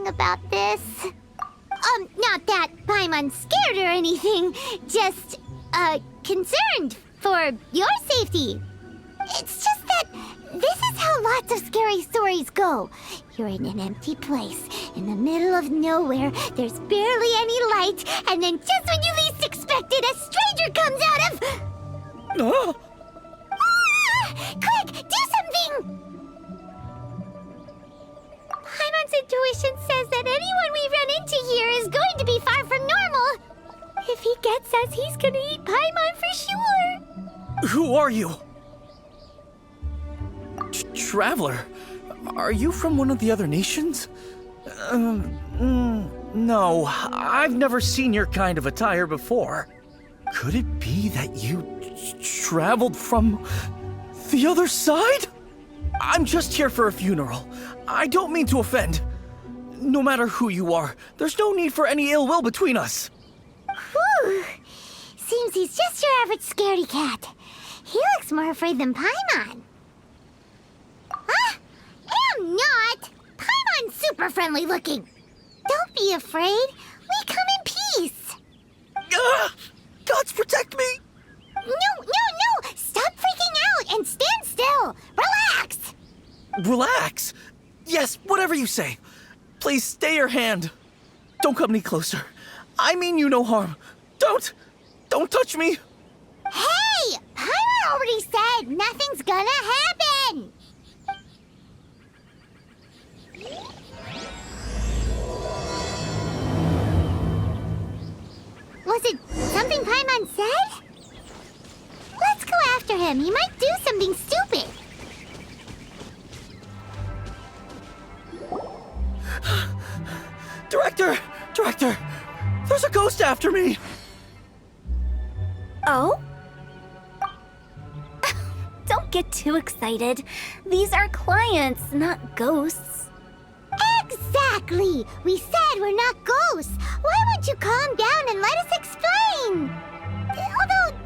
something about this. Not that Paimon's scared or anything, just, concerned for your safety. It's just that this is how lots of scary stories go. You're in an empty place, in the middle of nowhere, there's barely any light, and then just when you least expect it, a stranger comes out of... Oh. Quick, do something! Paimon's intuition says that anyone we run into here is going to be far from normal. If he gets us, he's gonna eat Paimon for sure. Who are you? Traveler, are you from one of the other nations? No, I've never seen your kind of attire before. Could it be that you traveled from the other side? I'm just here for a funeral. I don't mean to offend. No matter who you are, there's no need for any ill will between us. Whew. Seems he's just your average scaredy cat. He looks more afraid than Paimon. Huh? Am not! Paimon's super friendly looking. Don't be afraid. We come in peace. Gods protect me! No! Stop freaking out and stand still. Relax. Relax? Yes, whatever you say. Please stay your hand. Don't come any closer. I mean you no harm. Don't touch me. Hey! Paimon already said nothing's gonna happen. Was it something Paimon said? Let's go after him. He might do something stupid. Director! There's a ghost after me! Oh? Don't get too excited. These are clients, not ghosts. Exactly! We said we're not ghosts. Why won't you calm down and let us explain? Although,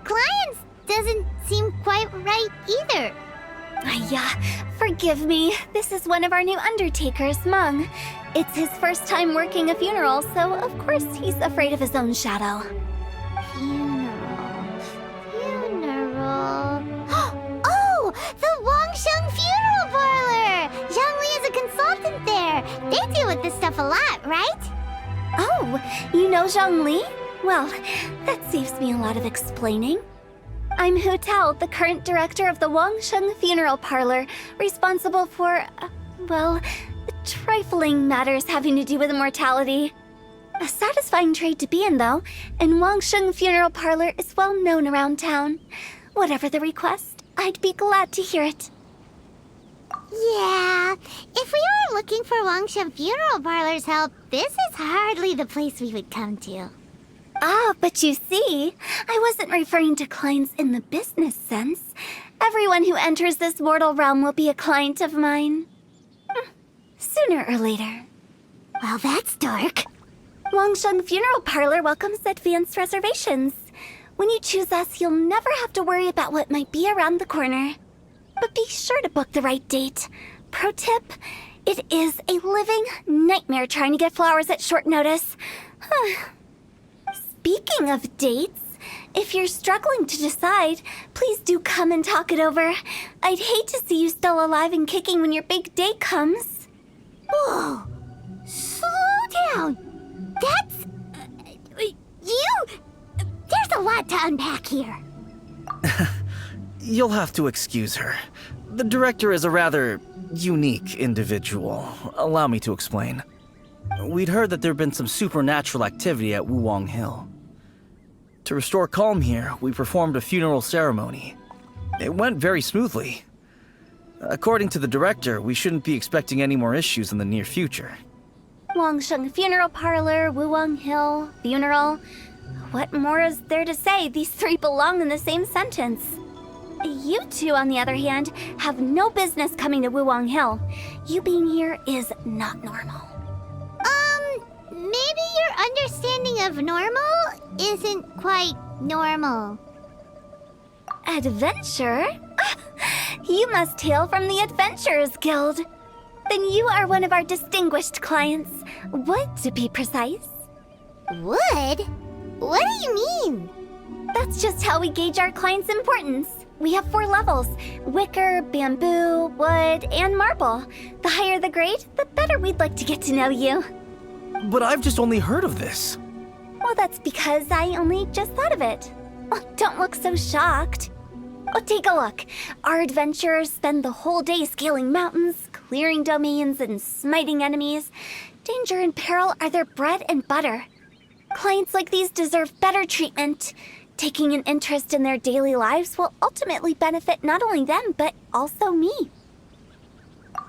clients doesn't seem quite right either. Yeah, forgive me. This is one of our new undertakers, Mung. It's his first time working a funeral, so of course he's afraid of his own shadow. Funeral. Oh! The Wangsheng Funeral Parlor! Zhongli is a consultant there. They deal with this stuff a lot, right? Oh, you know Zhongli? Well, that saves me a lot of explaining. I'm Hu Tao, the current director of the Wangsheng Funeral Parlor, responsible for, trifling matters having to do with immortality. A satisfying trade to be in, though, and Wangsheng Funeral Parlor is well known around town. Whatever the request, I'd be glad to hear it. Yeah, if we were looking for Wangsheng Funeral Parlor's help, this is hardly the place we would come to. Ah, but you see, I wasn't referring to clients in the business sense. Everyone who enters this mortal realm will be a client of mine. Sooner or later. Well, that's dark. Wangsheng Funeral Parlor welcomes advanced reservations. When you choose us, you'll never have to worry about what might be around the corner. But be sure to book the right date. Pro tip, it is a living nightmare trying to get flowers at short notice. Speaking of dates, if you're struggling to decide, please do come and talk it over. I'd hate to see you still alive and kicking when your big day comes. Whoa! Slow down! That's... There's a lot to unpack here. You'll have to excuse her. The director is a rather unique individual. Allow me to explain. We'd heard that there'd been some supernatural activity at Wuwang Hill. To restore calm here, we performed a funeral ceremony. It went very smoothly. According to the director, we shouldn't be expecting any more issues in the near future. Wangsheng Funeral Parlor, Wuwang Hill, funeral. What more is there to say? These three belong in the same sentence. You two, on the other hand, have no business coming to Wuwang Hill. You being here is not normal. Maybe your understanding of normal isn't quite normal. Adventure? You must hail from the Adventurers Guild. Then you are one of our distinguished clients. Wood, to be precise. Wood? What do you mean? That's just how we gauge our clients' importance. We have 4 levels: wicker, bamboo, wood, and marble. The higher the grade, the better we'd like to get to know you. But I've just only heard of this. Well, that's because I only just thought of it. Oh, don't look so shocked. Oh, take a look. Our adventurers spend the whole day scaling mountains, clearing domains, and smiting enemies. Danger and peril are their bread and butter. Clients like these deserve better treatment. Taking an interest in their daily lives will ultimately benefit not only them, but also me.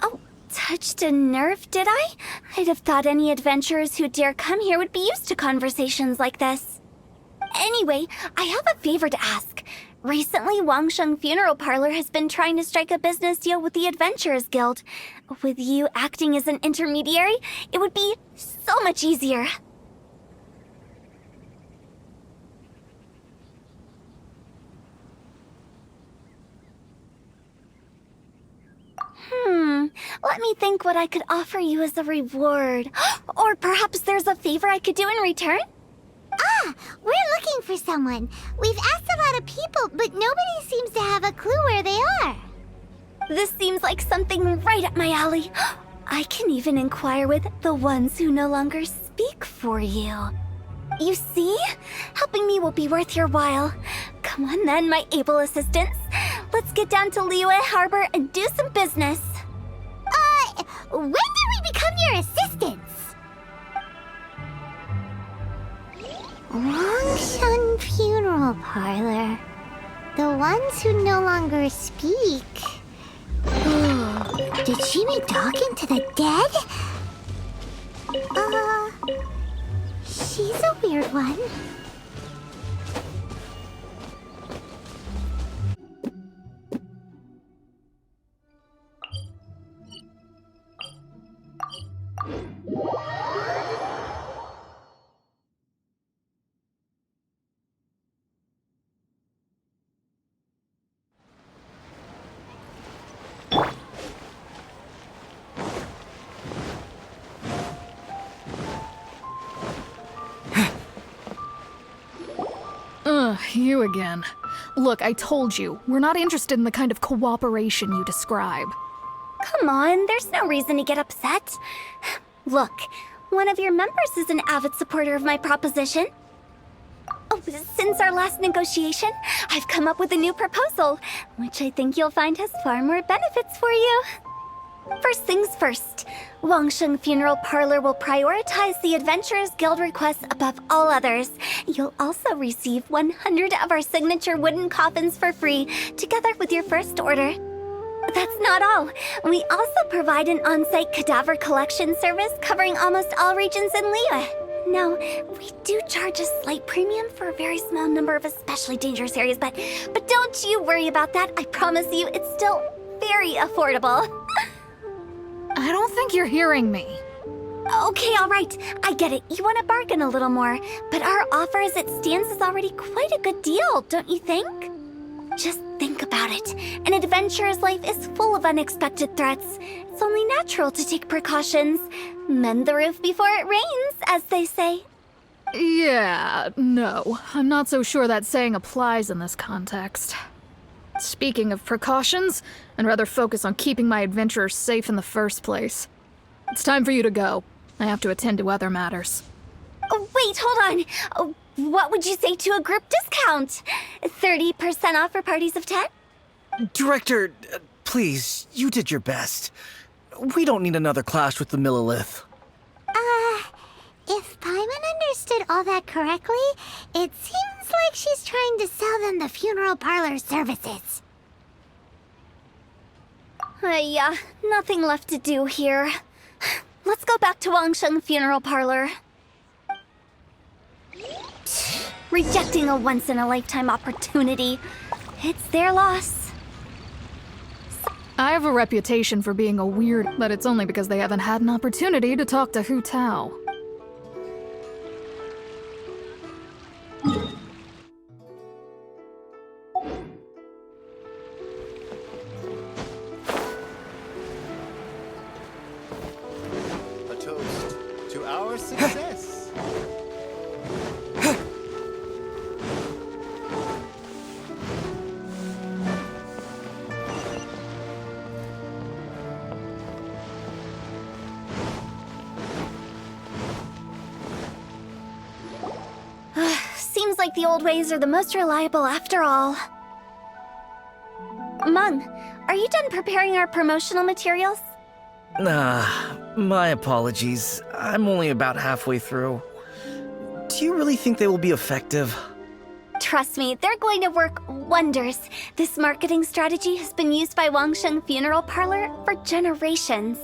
Oh, touched a nerve, did I? I'd have thought any adventurers who dare come here would be used to conversations like this. Anyway, I have a favor to ask. Recently, Wangsheng Funeral Parlor has been trying to strike a business deal with the Adventurers Guild. With you acting as an intermediary, it would be so much easier. Let me think what I could offer you as a reward. Or perhaps there's a favor I could do in return? Ah, we're looking for someone. We've asked a lot of people, but nobody seems to have a clue where they are. This seems like something right up my alley. I can even inquire with the ones who no longer speak for you. You see? Helping me will be worth your while. Come on then, my able assistants. Let's get down to Liyue Harbor and do some business. When did we become your assistants? Wangsheng Funeral Parlor. The ones who no longer speak. Ooh, did she mean talking to the dead? She's a weird one. You again. Look, I told you, we're not interested in the kind of cooperation you describe. Come on, there's no reason to get upset. Look, one of your members is an avid supporter of my proposition. Oh, since our last negotiation, I've come up with a new proposal, which I think you'll find has far more benefits for you. First things first, Wangsheng Funeral Parlor will prioritize the Adventurers Guild requests above all others. You'll also receive 100 of our signature wooden coffins for free, together with your first order. That's not all. We also provide an on-site cadaver collection service covering almost all regions in Liyue. Now, we do charge a slight premium for a very small number of especially dangerous areas, but don't you worry about that. I promise you, it's still very affordable. I don't think you're hearing me. Okay, all right. I get it. You want to bargain a little more, but our offer as it stands is already quite a good deal, don't you think? Just think about it. An adventurer's life is full of unexpected threats. It's only natural to take precautions. Mend the roof before it rains, as they say. Yeah, no. I'm not so sure that saying applies in this context. Speaking of precautions, I'd rather focus on keeping my adventurers safe in the first place. It's time for you to go. I have to attend to other matters. Oh, wait, hold on. Oh, what would you say to a group discount? 30% off for parties of 10? Director, please, you did your best. We don't need another clash with the Millilith. If Paimon understood all that correctly, it seems like she's trying to sell them the funeral parlor services. Nothing left to do here. Let's go back to Wangsheng Funeral Parlor. Rejecting a once-in-a-lifetime opportunity. It's their loss. I have a reputation for being a weird, but it's only because they haven't had an opportunity to talk to Hu Tao. our success. Seems like the old ways are the most reliable after all. Mung, are you done preparing our promotional materials? My apologies. I'm only about halfway through. Do you really think they will be effective? Trust me, they're going to work wonders. This marketing strategy has been used by Wangsheng Funeral Parlor for generations.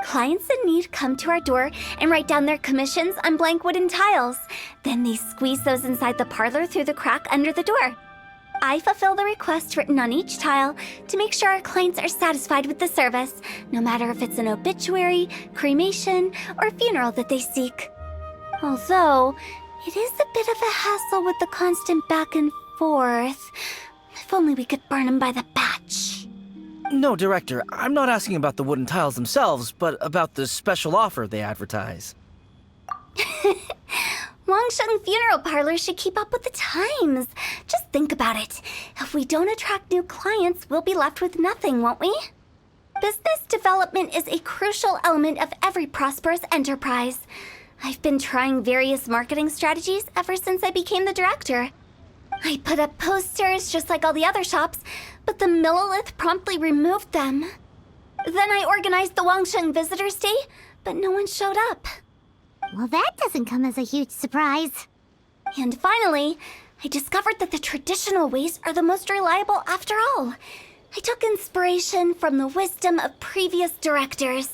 Clients in need come to our door and write down their commissions on blank wooden tiles. Then they squeeze those inside the parlor through the crack under the door. I fulfill the request written on each tile to make sure our clients are satisfied with the service, no matter if it's an obituary, cremation, or funeral that they seek. Although, it is a bit of a hassle with the constant back and forth. If only we could burn them by the batch. No, Director, I'm not asking about the wooden tiles themselves, but about the special offer they advertise. Wangsheng Funeral Parlor should keep up with the times. Just think about it. If we don't attract new clients, we'll be left with nothing, won't we? Business development is a crucial element of every prosperous enterprise. I've been trying various marketing strategies ever since I became the director. I put up posters just like all the other shops, but the Millilith promptly removed them. Then I organized the Wangsheng Visitors Day, but no one showed up. Well, that doesn't come as a huge surprise. And finally, I discovered that the traditional ways are the most reliable after all. I took inspiration from the wisdom of previous directors.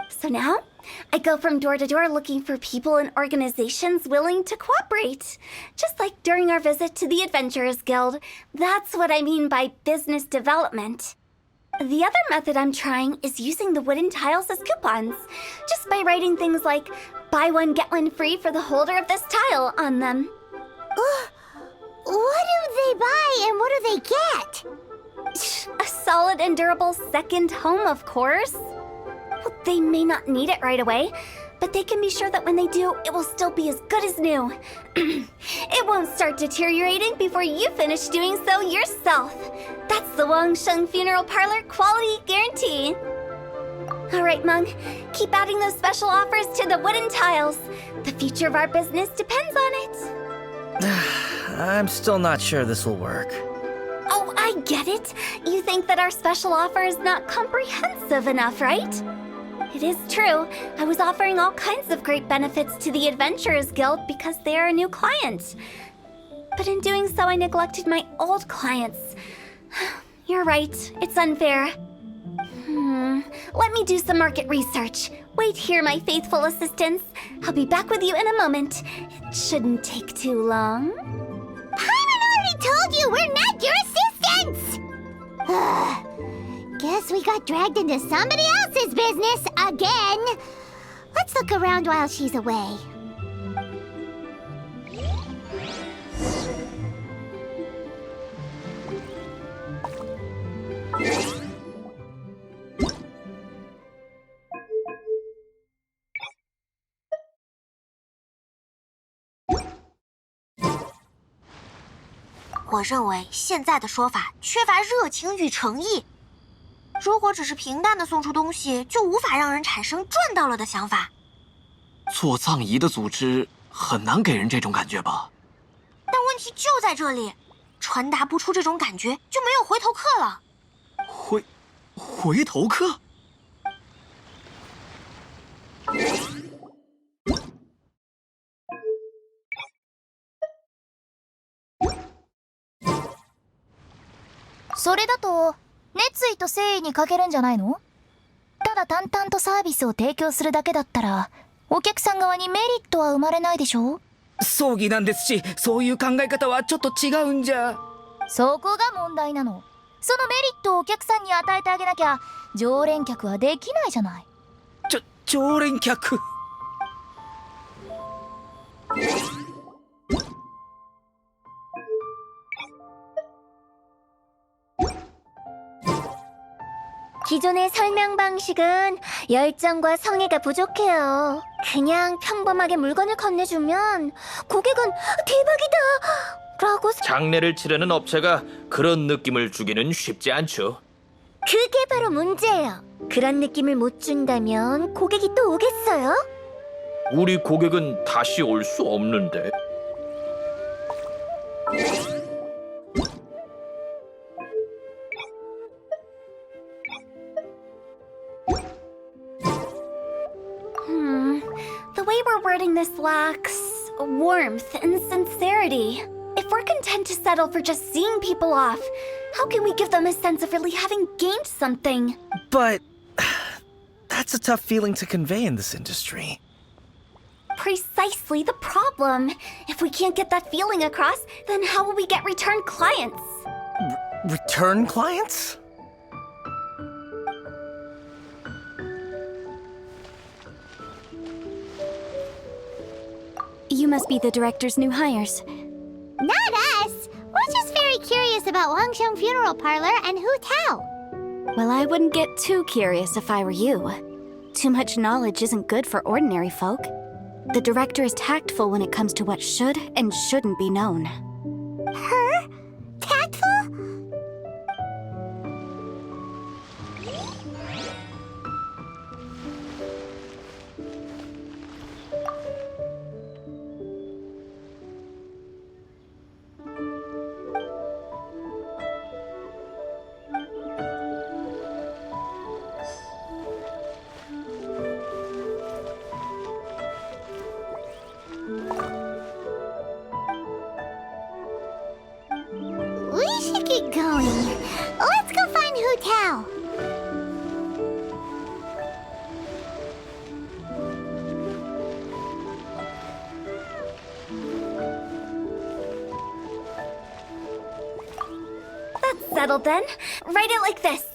So now, I go from door to door looking for people and organizations willing to cooperate. Just like during our visit to the Adventurers Guild. That's what I mean by business development. The other method I'm trying is using the wooden tiles as coupons. Just by writing things like, buy one, get one free for the holder of this tile on them. What do they buy and what do they get? A solid and durable second home, of course. Well, they may not need it right away, but they can be sure that when they do, it will still be as good as new. It won't start deteriorating before you finish doing so yourself. That's the Wangsheng Funeral Parlor quality guarantee. All right, Mung, keep adding those special offers to the wooden tiles. The future of our business depends on it. I'm still not sure this will work. Oh, I get it. You think that our special offer is not comprehensive enough, right? It is true. I was offering all kinds of great benefits to the Adventurers Guild because they are a new client. But in doing so, I neglected my old clients. You're right. It's unfair. Let me do some market research. Wait here, my faithful assistants. I'll be back with you in a moment. It shouldn't take too long. Paimon already told you we're not your assistants! Guess we got dragged into somebody else's business again. Let's look around while she's away.我认为现在的说法缺乏热情与诚意。如果只是平淡的送出东西，就无法让人产生赚到了的想法。做葬仪的组织很难给人这种感觉吧？但问题就在这里，传达不出这种感觉，就没有回头客了。回头客？それだと熱意と誠意に欠けるんじゃないの？ただ淡々とサービスを提供するだけだったらお客さん側にメリットは生まれないでしょ？葬儀なんですし、そういう考え方はちょっと違うんじゃ。そこが問題なの。そのメリットをお客さんに与えてあげなきゃ常連客はできないじゃない。常連客。 기존의 설명 방식은 열정과 성의가 부족해요. 그냥 평범하게 물건을 건네주면 고객은 대박이다! 라고 장례를 치르는 업체가 그런 느낌을 주기는 쉽지 않죠. 그게 바로 문제예요. 그런 느낌을 못 준다면 고객이 또 오겠어요? 우리 고객은 다시 올 수 없는데. The way we're wording this lacks warmth and sincerity. If we're content to settle for just seeing people off, how can we give them a sense of really having gained something? But that's a tough feeling to convey in this industry. Precisely the problem. If we can't get that feeling across, then how will we get return clients? Return clients? You must be the director's new hires. Not us. We're just very curious about Wangsheng Funeral Parlor and Hu Tao. Well, I wouldn't get too curious if I were you. Too much knowledge isn't good for ordinary folk. The director is tactful when it comes to what should and shouldn't be known. Her? Tactful? We should get going. Let's go find Hu Tao. That's settled then. Write it like this.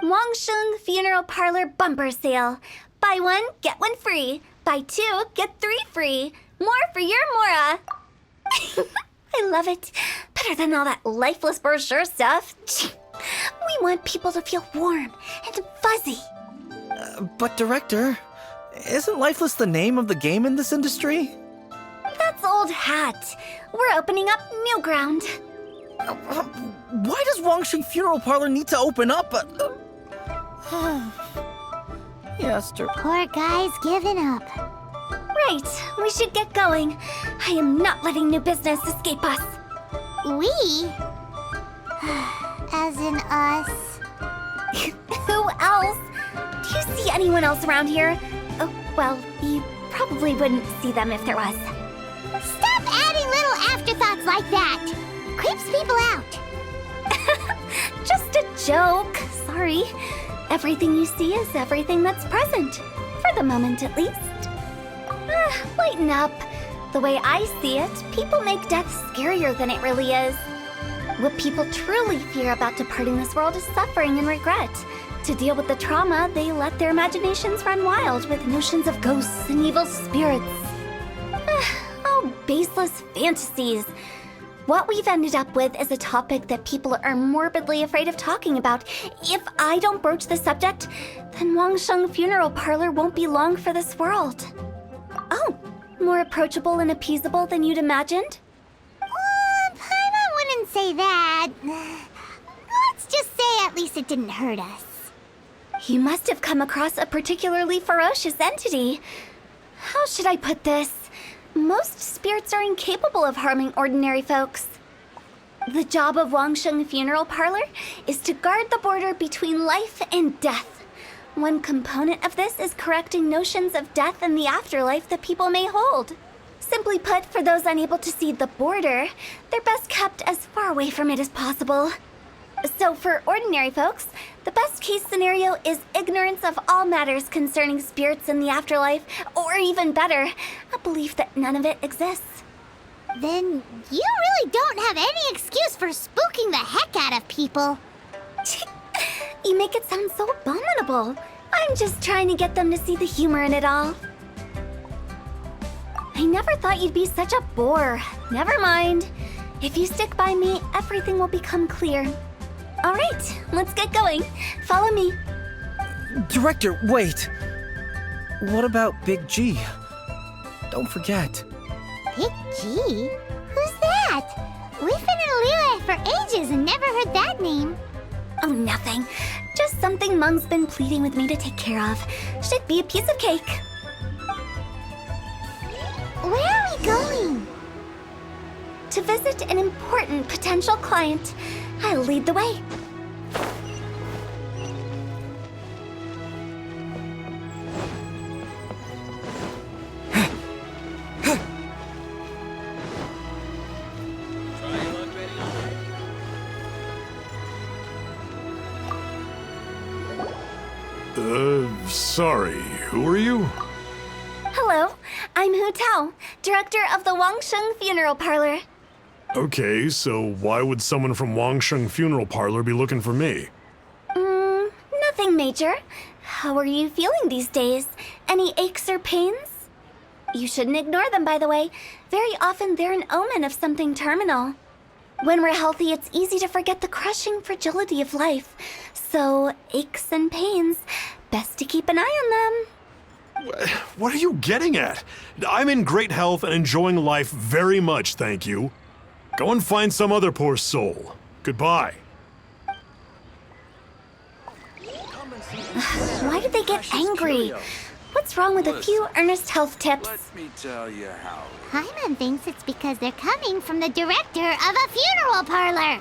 Wangsheng Funeral Parlor Bumper Sale. Buy one, get one free. Buy two, get three free. More for your Mora. I love it. Better than all that lifeless brochure stuff. We want people to feel warm and fuzzy. But Director, isn't Lifeless the name of the game in this industry? That's old hat. We're opening up new ground. Why does Wangsheng Funeral Parlor need to open up? Yes, Poor guy's given up. Right, we should get going. I am not letting new business escape us. We? As in us. Who else? Do you see anyone else around here? Oh, well, you probably wouldn't see them if there was. Stop adding little afterthoughts like that. Creeps people out. Just a joke. Sorry. Everything you see is everything that's present. For the moment, at least. Lighten up. The way I see it, people make death scarier than it really is. What people truly fear about departing this world is suffering and regret. To deal with the trauma, they let their imaginations run wild with notions of ghosts and evil spirits. Oh, baseless fantasies. What we've ended up with is a topic that people are morbidly afraid of talking about. If I don't broach the subject, then Wangsheng Funeral Parlor won't be long for this world. Oh, more approachable and appeasable than you'd imagined? Paimon wouldn't say that. Let's just say at least it didn't hurt us. You must have come across a particularly ferocious entity. How should I put this? Most spirits are incapable of harming ordinary folks. The job of Wangsheng Funeral Parlor is to guard the border between life and death. One component of this is correcting notions of death and the afterlife that people may hold. Simply put, for those unable to see the border, they're best kept as far away from it as possible. So for ordinary folks, the best case scenario is ignorance of all matters concerning spirits in the afterlife, or even better, a belief that none of it exists. Then you really don't have any excuse for spooking the heck out of people. You make it sound so abominable. I'm just trying to get them to see the humor in it all. I never thought you'd be such a bore. Never mind. If you stick by me, everything will become clear. All right, let's get going. Follow me. Director, wait! What about Big G? Don't forget. Big G? Who's that? We've been in Liyue for ages and never heard that name. Oh, nothing. Just something Mung's been pleading with me to take care of. Should be a piece of cake. Where are we going? To visit an important potential client. I'll lead the way. Sorry, who are you? Hello, I'm Hu Tao, director of the Wangsheng Funeral Parlor. Okay, so why would someone from Wangsheng Funeral Parlor be looking for me? Nothing major. How are you feeling these days? Any aches or pains? You shouldn't ignore them, by the way. Very often they're an omen of something terminal. When we're healthy, it's easy to forget the crushing fragility of life. So, aches and pains, best to keep an eye on them. What are you getting at? I'm in great health and enjoying life very much, thank you. Go and find some other poor soul. Goodbye. Why did they get angry? What's wrong with a few earnest health tips? Let me tell you how. Paimon thinks it's because they're coming from the director of a funeral parlor.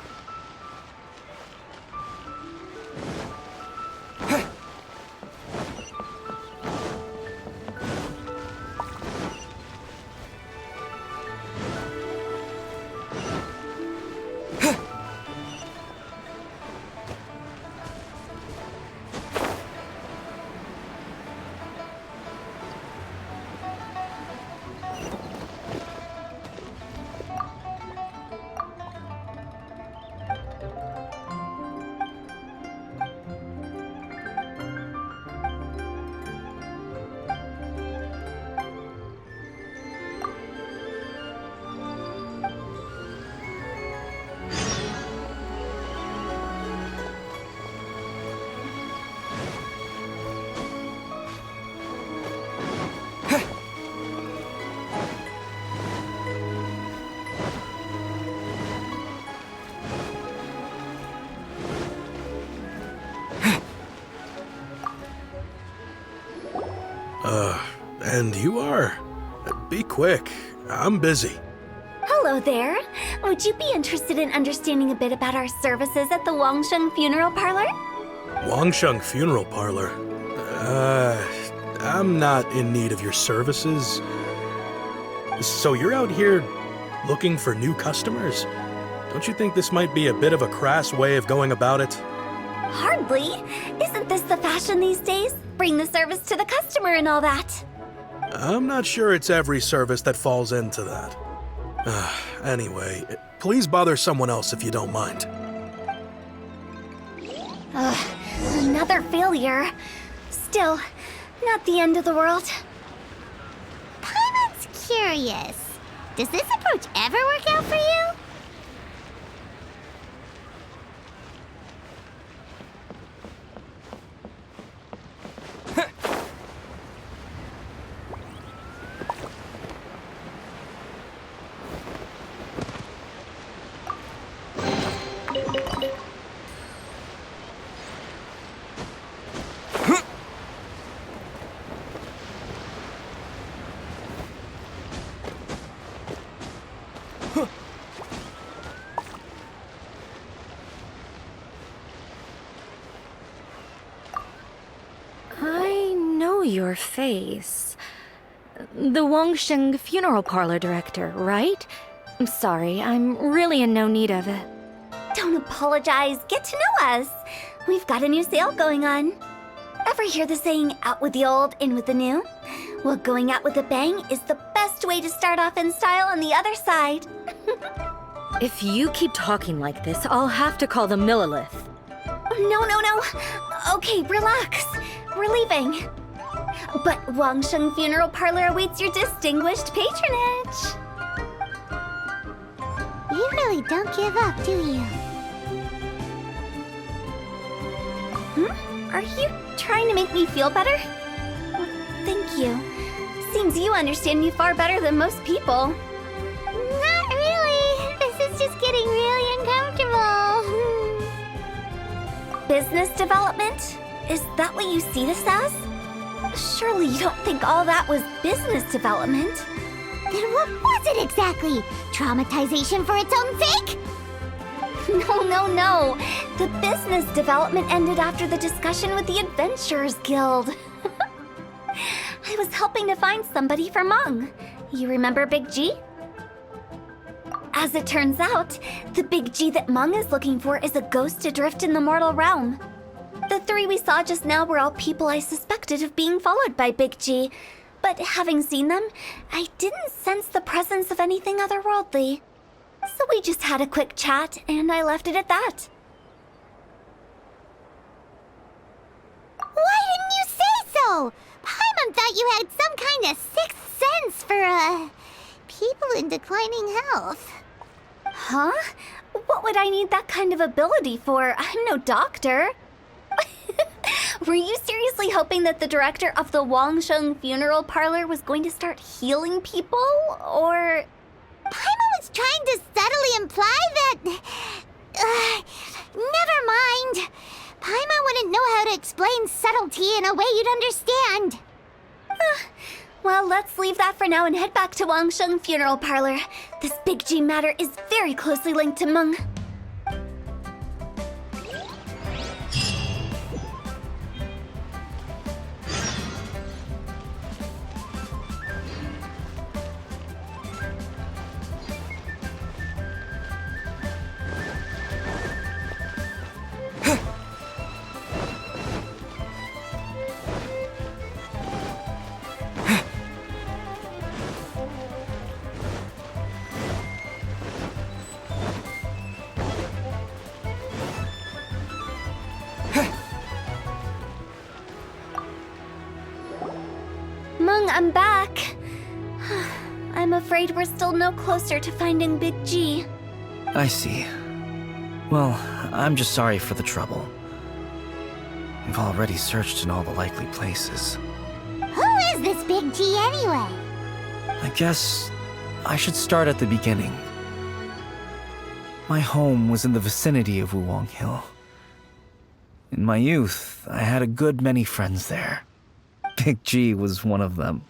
And you are? Be quick. I'm busy. Hello there. Would you be interested in understanding a bit about our services at the Wangsheng Funeral Parlor? Wangsheng Funeral Parlor? I'm not in need of your services. So you're out here looking for new customers? Don't you think this might be a bit of a crass way of going about it? Hardly. Isn't this the fashion these days? Bring the service to the customer and all that. I'm not sure it's every service that falls into that. Anyway, please bother someone else if you don't mind. Another failure. Still, not the end of the world. Paimon's curious. Does this approach ever work out for you? I know your face. The Wangsheng Funeral Parlor director, right? I'm sorry, I'm really in no need of it. Don't apologize. Get to know us. We've got a new sale going on. Ever hear the saying, out with the old, in with the new? Well, going out with a bang is the best way to start off in style on the other side. If you keep talking like this, I'll have to call the Millilith. No. Okay, relax. We're leaving. But Wangsheng Funeral Parlor awaits your distinguished patronage. You really don't give up, do you? Are you trying to make me feel better? Well, thank you. Seems you understand me far better than most people. Not really. This is just getting really uncomfortable. Business development? Is that what you see this as? Surely you don't think all that was business development? Then what was it exactly? Traumatization for its own sake? No. The business development ended after the discussion with the Adventurers Guild. I was helping to find somebody for Mung. You remember Big G? As it turns out, the Big G that Mung is looking for is a ghost adrift in the mortal realm. The three we saw just now were all people I suspected of being followed by Big G, but having seen them, I didn't sense the presence of anything otherworldly. So we just had a quick chat, and I left it at that. Why didn't you say so? Paimon thought you had some kind of sixth sense for, people in declining health. Huh? What would I need that kind of ability for? I'm no doctor. Were you seriously hoping that the director of the Wangsheng Funeral Parlor was going to start healing people, or...? Paimon was trying to subtly imply that... never mind. Paimon wouldn't know how to explain subtlety in a way you'd understand. Well, let's leave that for now and head back to Wangsheng Funeral Parlor. This Big G matter is very closely linked to Mung. Mung, I'm back. I'm afraid we're still no closer to finding Big G. I see. Well, I'm just sorry for the trouble. We've already searched in all the likely places. Who is this Big G anyway? I guess I should start at the beginning. My home was in the vicinity of Wuwang Hill. In my youth, I had a good many friends there. Big G was one of them.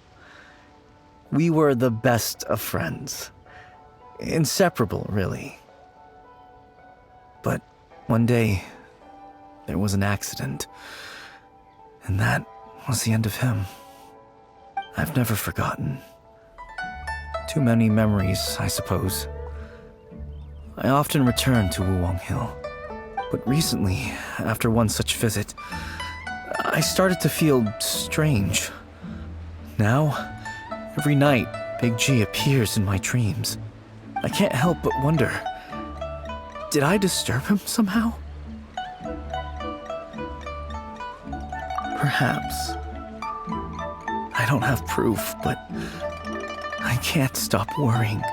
We were the best of friends. Inseparable, really. But one day, there was an accident. And that was the end of him. I've never forgotten. Too many memories, I suppose. I often return to Wuwang Hill. But recently, after one such visit, I started to feel strange. Now, every night, Big G appears in my dreams. I can't help but wonder, did I disturb him somehow? Perhaps. I don't have proof, but I can't stop worrying.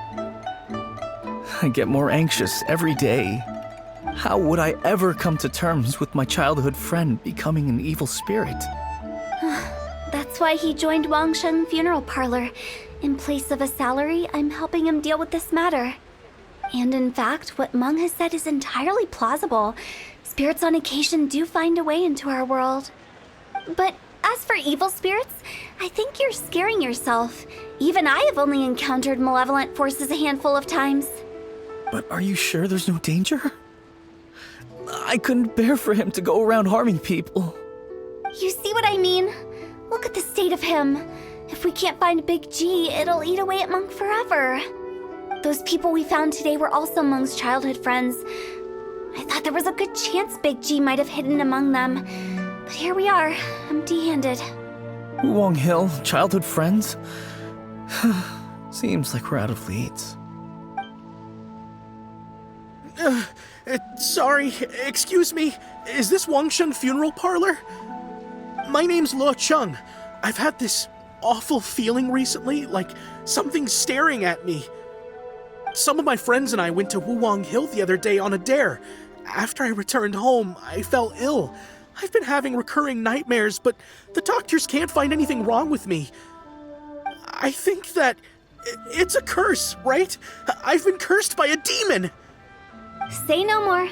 I get more anxious every day. How would I ever come to terms with my childhood friend becoming an evil spirit? That's why he joined Wangsheng Funeral Parlor. In place of a salary, I'm helping him deal with this matter. And in fact, what Mung has said is entirely plausible. Spirits on occasion do find a way into our world. But as for evil spirits, I think you're scaring yourself. Even I have only encountered malevolent forces a handful of times. But are you sure there's no danger? I couldn't bear for him to go around harming people. You see what I mean? Look at the state of him. If we can't find Big G, it'll eat away at Mung forever. Those people we found today were also Mung's childhood friends. I thought there was a good chance Big G might have hidden among them. But here we are, empty-handed. Wuwang Hill, childhood friends? Seems like we're out of leads. Sorry, excuse me. Is this Wangsheng Funeral Parlor? My name's Luo Chung. I've had this awful feeling recently, like something's staring at me. Some of my friends and I went to Wuwang Hill the other day on a dare. After I returned home, I fell ill. I've been having recurring nightmares, but the doctors can't find anything wrong with me. I think that it's a curse, right? I've been cursed by a demon. Say no more.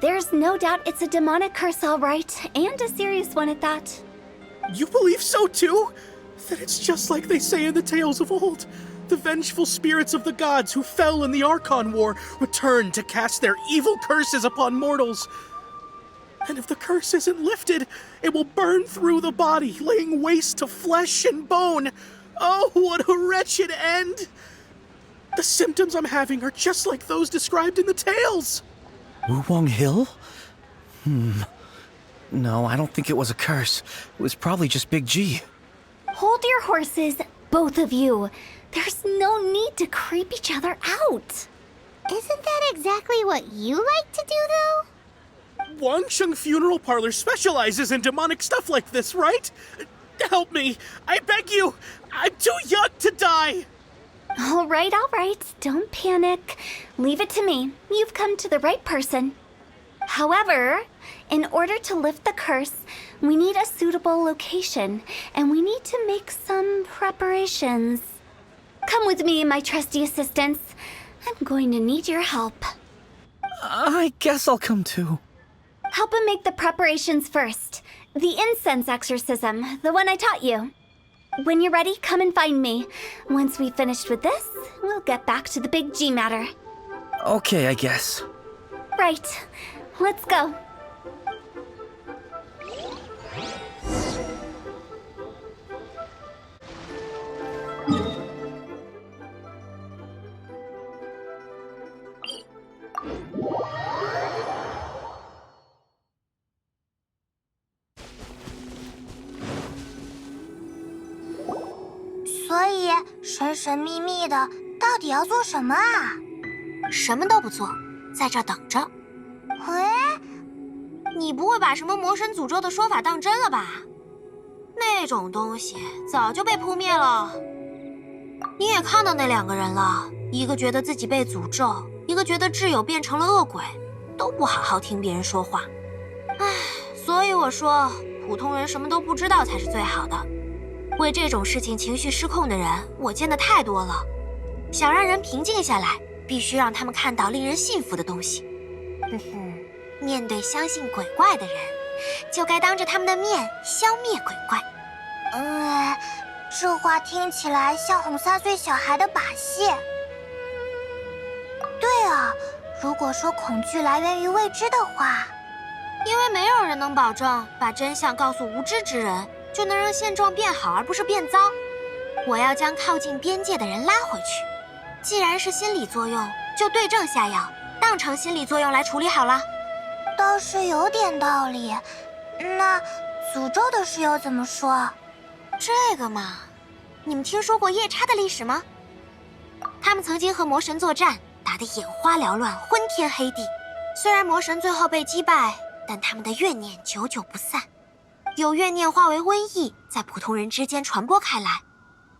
There's no doubt it's a demonic curse, all right, and a serious one at that. You believe so too? That it's just like they say in the tales of old. The vengeful spirits of the gods who fell in the Archon War return to cast their evil curses upon mortals. And if the curse isn't lifted, it will burn through the body, laying waste to flesh and bone. Oh, what a wretched end! The symptoms I'm having are just like those described in the tales. Wuwang Hill? No, I don't think it was a curse. It was probably just Big G. Hold your horses, both of you. There's no need to creep each other out. Isn't that exactly what you like to do, though? Wangsheng Funeral Parlor specializes in demonic stuff like this, right? Help me, I beg you. I'm too young to die. All right. Don't panic. Leave it to me. You've come to the right person. However, in order to lift the curse, we need a suitable location, and we need to make some preparations. Come with me, my trusty assistants. I'm going to need your help. I guess I'll come too. Help him make the preparations first. The incense exorcism, the one I taught you. When you're ready, come and find me. Once we've finished with this, we'll get back to the Big G matter. Okay, I guess. Right. Let's go.所以神神秘秘的，到底要做什么啊？什么都不做，在这等着。哎，你不会把什么魔神诅咒的说法当真了吧？那种东西早就被扑灭了。你也看到那两个人了，一个觉得自己被诅咒，一个觉得挚友变成了恶鬼，都不好好听别人说话。唉，所以我说，普通人什么都不知道才是最好的。为这种事情情绪失控的人，我见得太多了。想让人平静下来，必须让他们看到令人信服的东西。面对相信鬼怪的人，就该当着他们的面消灭鬼怪。这话听起来像哄3岁小孩的把戏。对啊，如果说恐惧来源于未知的话，因为没有人能保证把真相告诉无知之人，就能让现状变好而不是变糟。我要将靠近边界的人拉回去。既然是心理作用，就对症下药，当成心理作用来处理好了。倒是有点道理。那诅咒的事又怎么说？这个嘛，你们听说过夜叉的历史吗？他们曾经和魔神作战，打得眼花缭乱，昏天黑地。虽然魔神最后被击败，但他们的怨念久久不散。有怨念化为瘟疫，在普通人之间传播开来。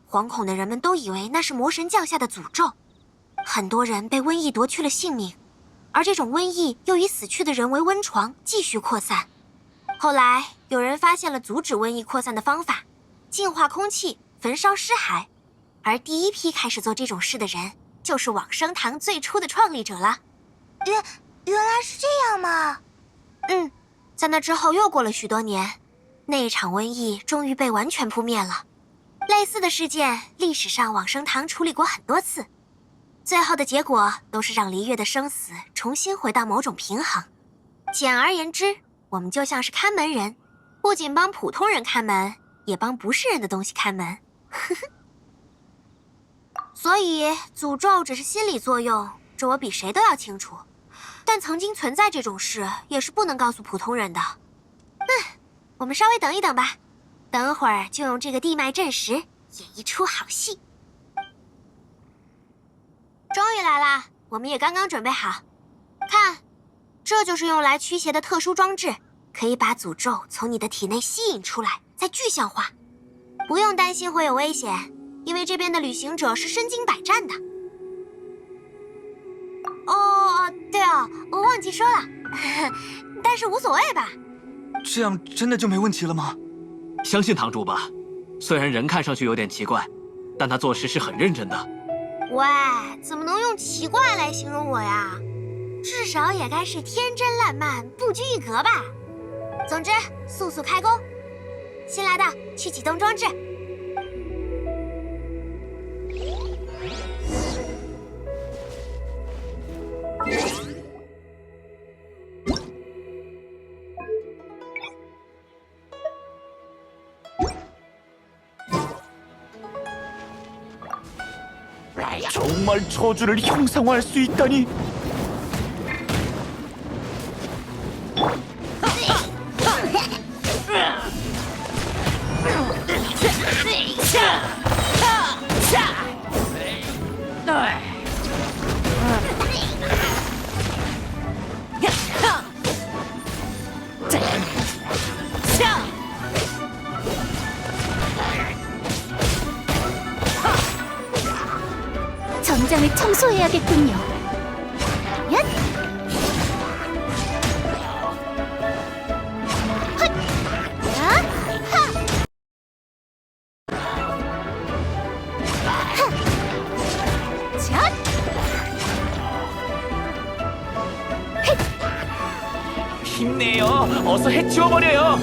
惶恐的人们都以为那是魔神降下的诅咒，很多人被瘟疫夺去了性命，而这种瘟疫又以死去的人为温床，继续扩散。后来有人发现了阻止瘟疫扩散的方法，净化空气，焚烧尸骸。而第一批开始做这种事的人，就是往生堂最初的创立者了。原来是这样吗？在那之后又过了许多年，那一场瘟疫终于被完全扑灭了。类似的事件，历史上往生堂处理过很多次，最后的结果都是让璃月的生死重新回到某种平衡。简而言之，我们就像是看门人，不仅帮普通人看门，也帮不是人的东西看门。所以诅咒只是心理作用，这我比谁都要清楚。但曾经存在这种事，也是不能告诉普通人的。我们稍微等一等吧，等会儿就用这个地脉阵石演一出好戏。终于来啦，我们也刚刚准备好。看，这就是用来驱邪的特殊装置，可以把诅咒从你的体内吸引出来，再具象化。不用担心会有危险，因为这边的旅行者是身经百战的。对啊，我忘记说了，但是无所谓吧。这样真的就没问题了吗？相信堂主吧，虽然人看上去有点奇怪，但他做事是很认真的。喂，怎么能用奇怪来形容我呀？至少也该是天真烂漫、不拘一格吧。总之，速速开工。新来的去启动装置。정말 저주를 형상화할 수 있다니. 전장을 청소해야겠군요. 얏! 헛! 야! 하! 하! 잣! 힘내요. 어서 해치워버려요.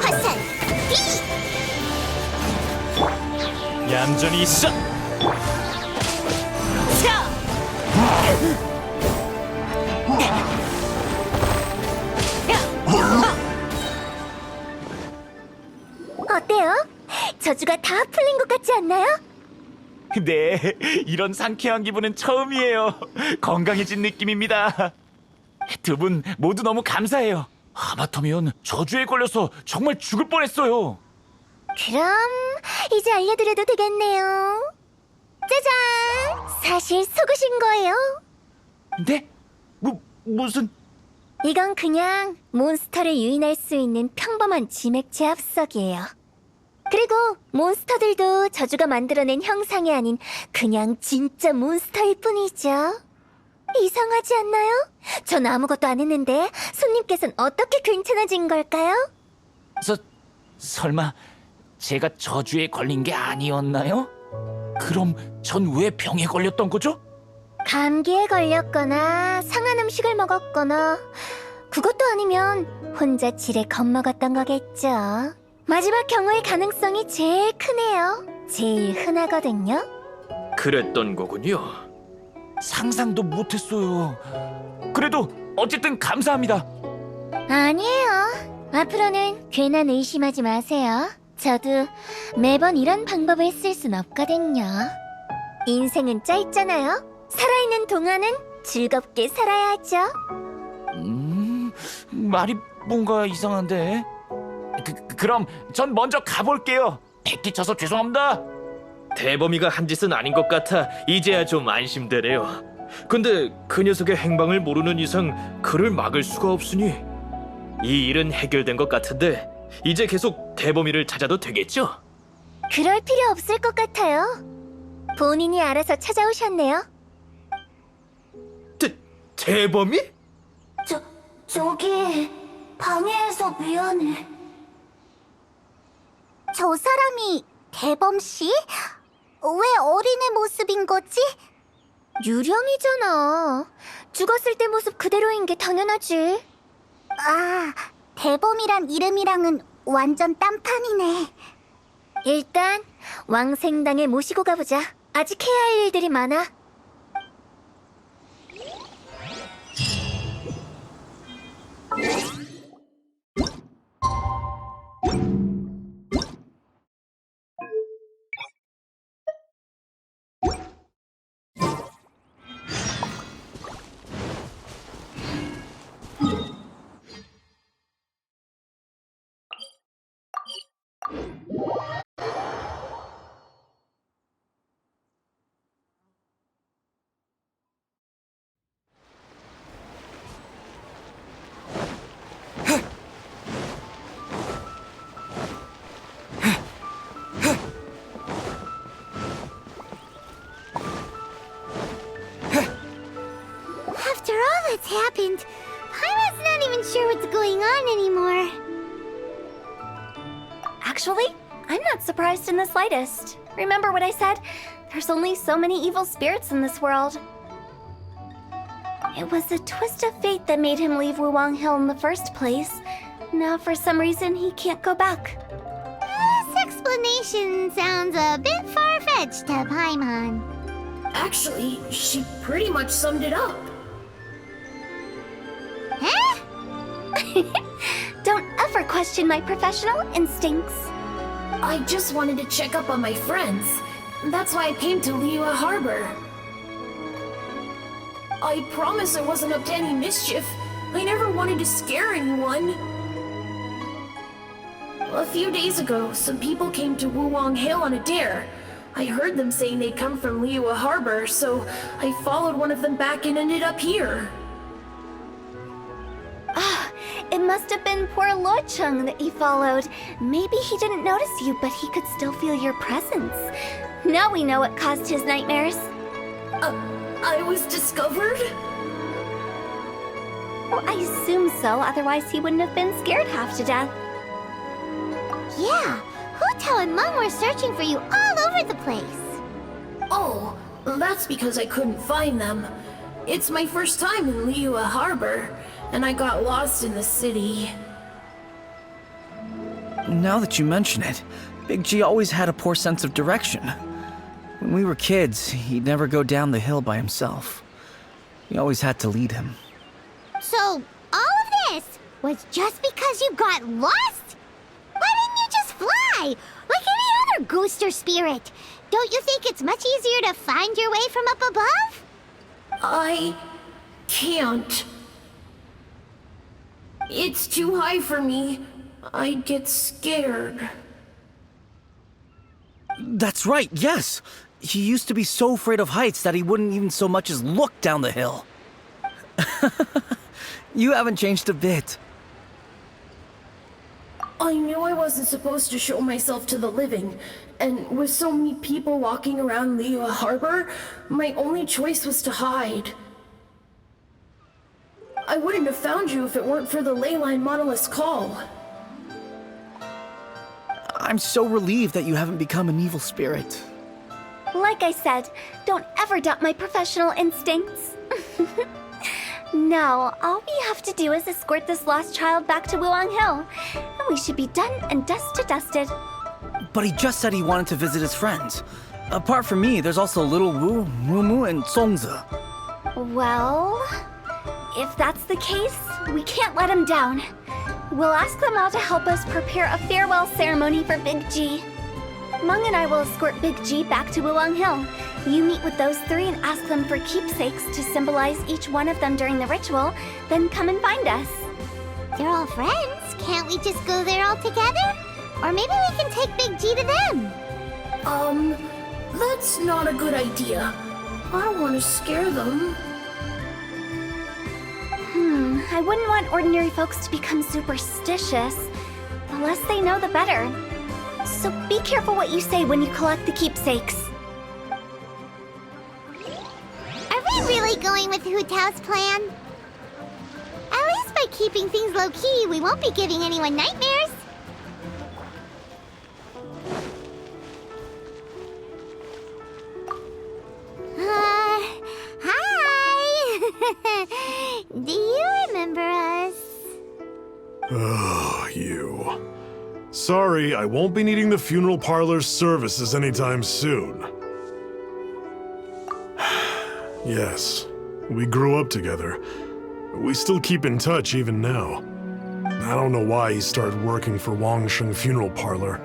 화살 B. 얌전히 있어. 어때요? 저주가 다 풀린 것 같지 않나요? 네, 이런 상쾌한 기분은 처음이에요. 건강해진 느낌입니다. 두 분 모두 너무 감사해요. 하마터면 저주에 걸려서 정말 죽을 뻔했어요. 그럼 이제 알려드려도 되겠네요. 짜잔! 사실 속으신 거예요. 네? 무슨... 이건 그냥 몬스터를 유인할 수 있는 평범한 지맥 제압석이에요. 그리고 몬스터들도 저주가 만들어낸 형상이 아닌 그냥 진짜 몬스터일 뿐이죠. 이상하지 않나요? 전 아무것도 안 했는데 손님께서는 어떻게 괜찮아진 걸까요? 설마 제가 저주에 걸린 게 아니었나요? 그럼 전 왜 병에 걸렸던 거죠? 감기에 걸렸거나 상한 음식을 먹었거나 그것도 아니면 혼자 지레 겁먹었던 거겠죠. 마지막 경우의 가능성이 제일 크네요. 제일 흔하거든요. 그랬던 거군요. 상상도 못했어요. 그래도 어쨌든 감사합니다. 아니에요. 앞으로는 괜한 의심하지 마세요. 저도 매번 이런 방법을 쓸 순 없거든요. 인생은 짧잖아요. 살아있는 동안은 즐겁게 살아야죠. 말이 뭔가 이상한데. 그럼 전 먼저 가볼게요. 패기쳐서 죄송합니다. 대범이가 한 짓은 아닌 것 같아 이제야 좀 안심되네요. 근데 그 녀석의 행방을 모르는 이상 그를 막을 수가 없으니 이 일은 해결된 것 같은데 이제 계속 대범이를 찾아도 되겠죠? 그럴 필요 없을 것 같아요. 본인이 알아서 찾아오셨네요. 대범이? 저기 방해해서 미안해. 저 사람이 대범 씨? 왜 어린애 모습인 거지? 유령이잖아. 죽었을 때 모습 그대로인 게 당연하지. 아, 대범이란 이름이랑은 완전 딴판이네. 일단 왕생당에 모시고 가보자. 아직 해야 할 일들이 많아. After all that's happened, Paimon's not even sure what's going on anymore. Actually, I'm not surprised in the slightest. Remember what I said? There's only so many evil spirits in this world. It was a twist of fate that made him leave Wuwang Hill in the first place. Now, for some reason, he can't go back. This explanation sounds a bit far-fetched to Paimon. Actually, she pretty much summed it up. Huh? Don't ever question my professional instincts. I just wanted to check up on my friends. That's why I came to Liyue Harbor. I promise I wasn't up to any mischief. I never wanted to scare anyone. A few days ago, some people came to Wuwang Hill on a dare. I heard them saying they'd come from Liyue Harbor, so I followed one of them back and ended up here. It must have been poor Lo Chung that you followed. Maybe he didn't notice you, but he could still feel your presence. Now we know what caused his nightmares. I was discovered? Well, I assume so, otherwise he wouldn't have been scared half to death. Yeah, Hu Tao and Meng were searching for you all over the place. Oh, that's because I couldn't find them. It's my first time in Liyue Harbor, and I got lost in the city. Now that you mention it, Big G always had a poor sense of direction. When we were kids, he'd never go down the hill by himself. We always had to lead him. So, all of this was just because you got lost? Why didn't you just fly? Like any other ghost or spirit? Don't you think it's much easier to find your way from up above? I can't. It's too high for me. I'd get scared. That's right, yes! He used to be so afraid of heights that he wouldn't even so much as look down the hill. You haven't changed a bit. I knew I wasn't supposed to show myself to the living, and with so many people walking around Liyue Harbor, my only choice was to hide. I wouldn't have found you if it weren't for the Leyline Monolith's call. I'm so relieved that you haven't become an evil spirit. Like I said, don't ever doubt my professional instincts. Now, all we have to do is escort this lost child back to Wuwang Hill, and we should be done and dusted. But he just said he wanted to visit his friends. Apart from me, there's also Little Wu, Mumu, and Songzi. Well, if that's the case, we can't let him down. We'll ask them all to help us prepare a farewell ceremony for Big G. Meng and I will escort Big G back to Wuwang Hill. You meet with those three and ask them for keepsakes to symbolize each one of them during the ritual, then come and find us. They're all friends. Can't we just go there all together? Or maybe we can take Big G to them. That's not a good idea. I don't want to scare them. I wouldn't want ordinary folks to become superstitious. The less they know, the better. So be careful what you say when you collect the keepsakes. Are we really going with Hu Tao's plan? At least by keeping things low-key, we won't be giving anyone nightmares. Oh, you. Sorry, I won't be needing the funeral parlor's services anytime soon. Yes, we grew up together. We still keep in touch even now. I don't know why he started working for Wangsheng Funeral Parlor.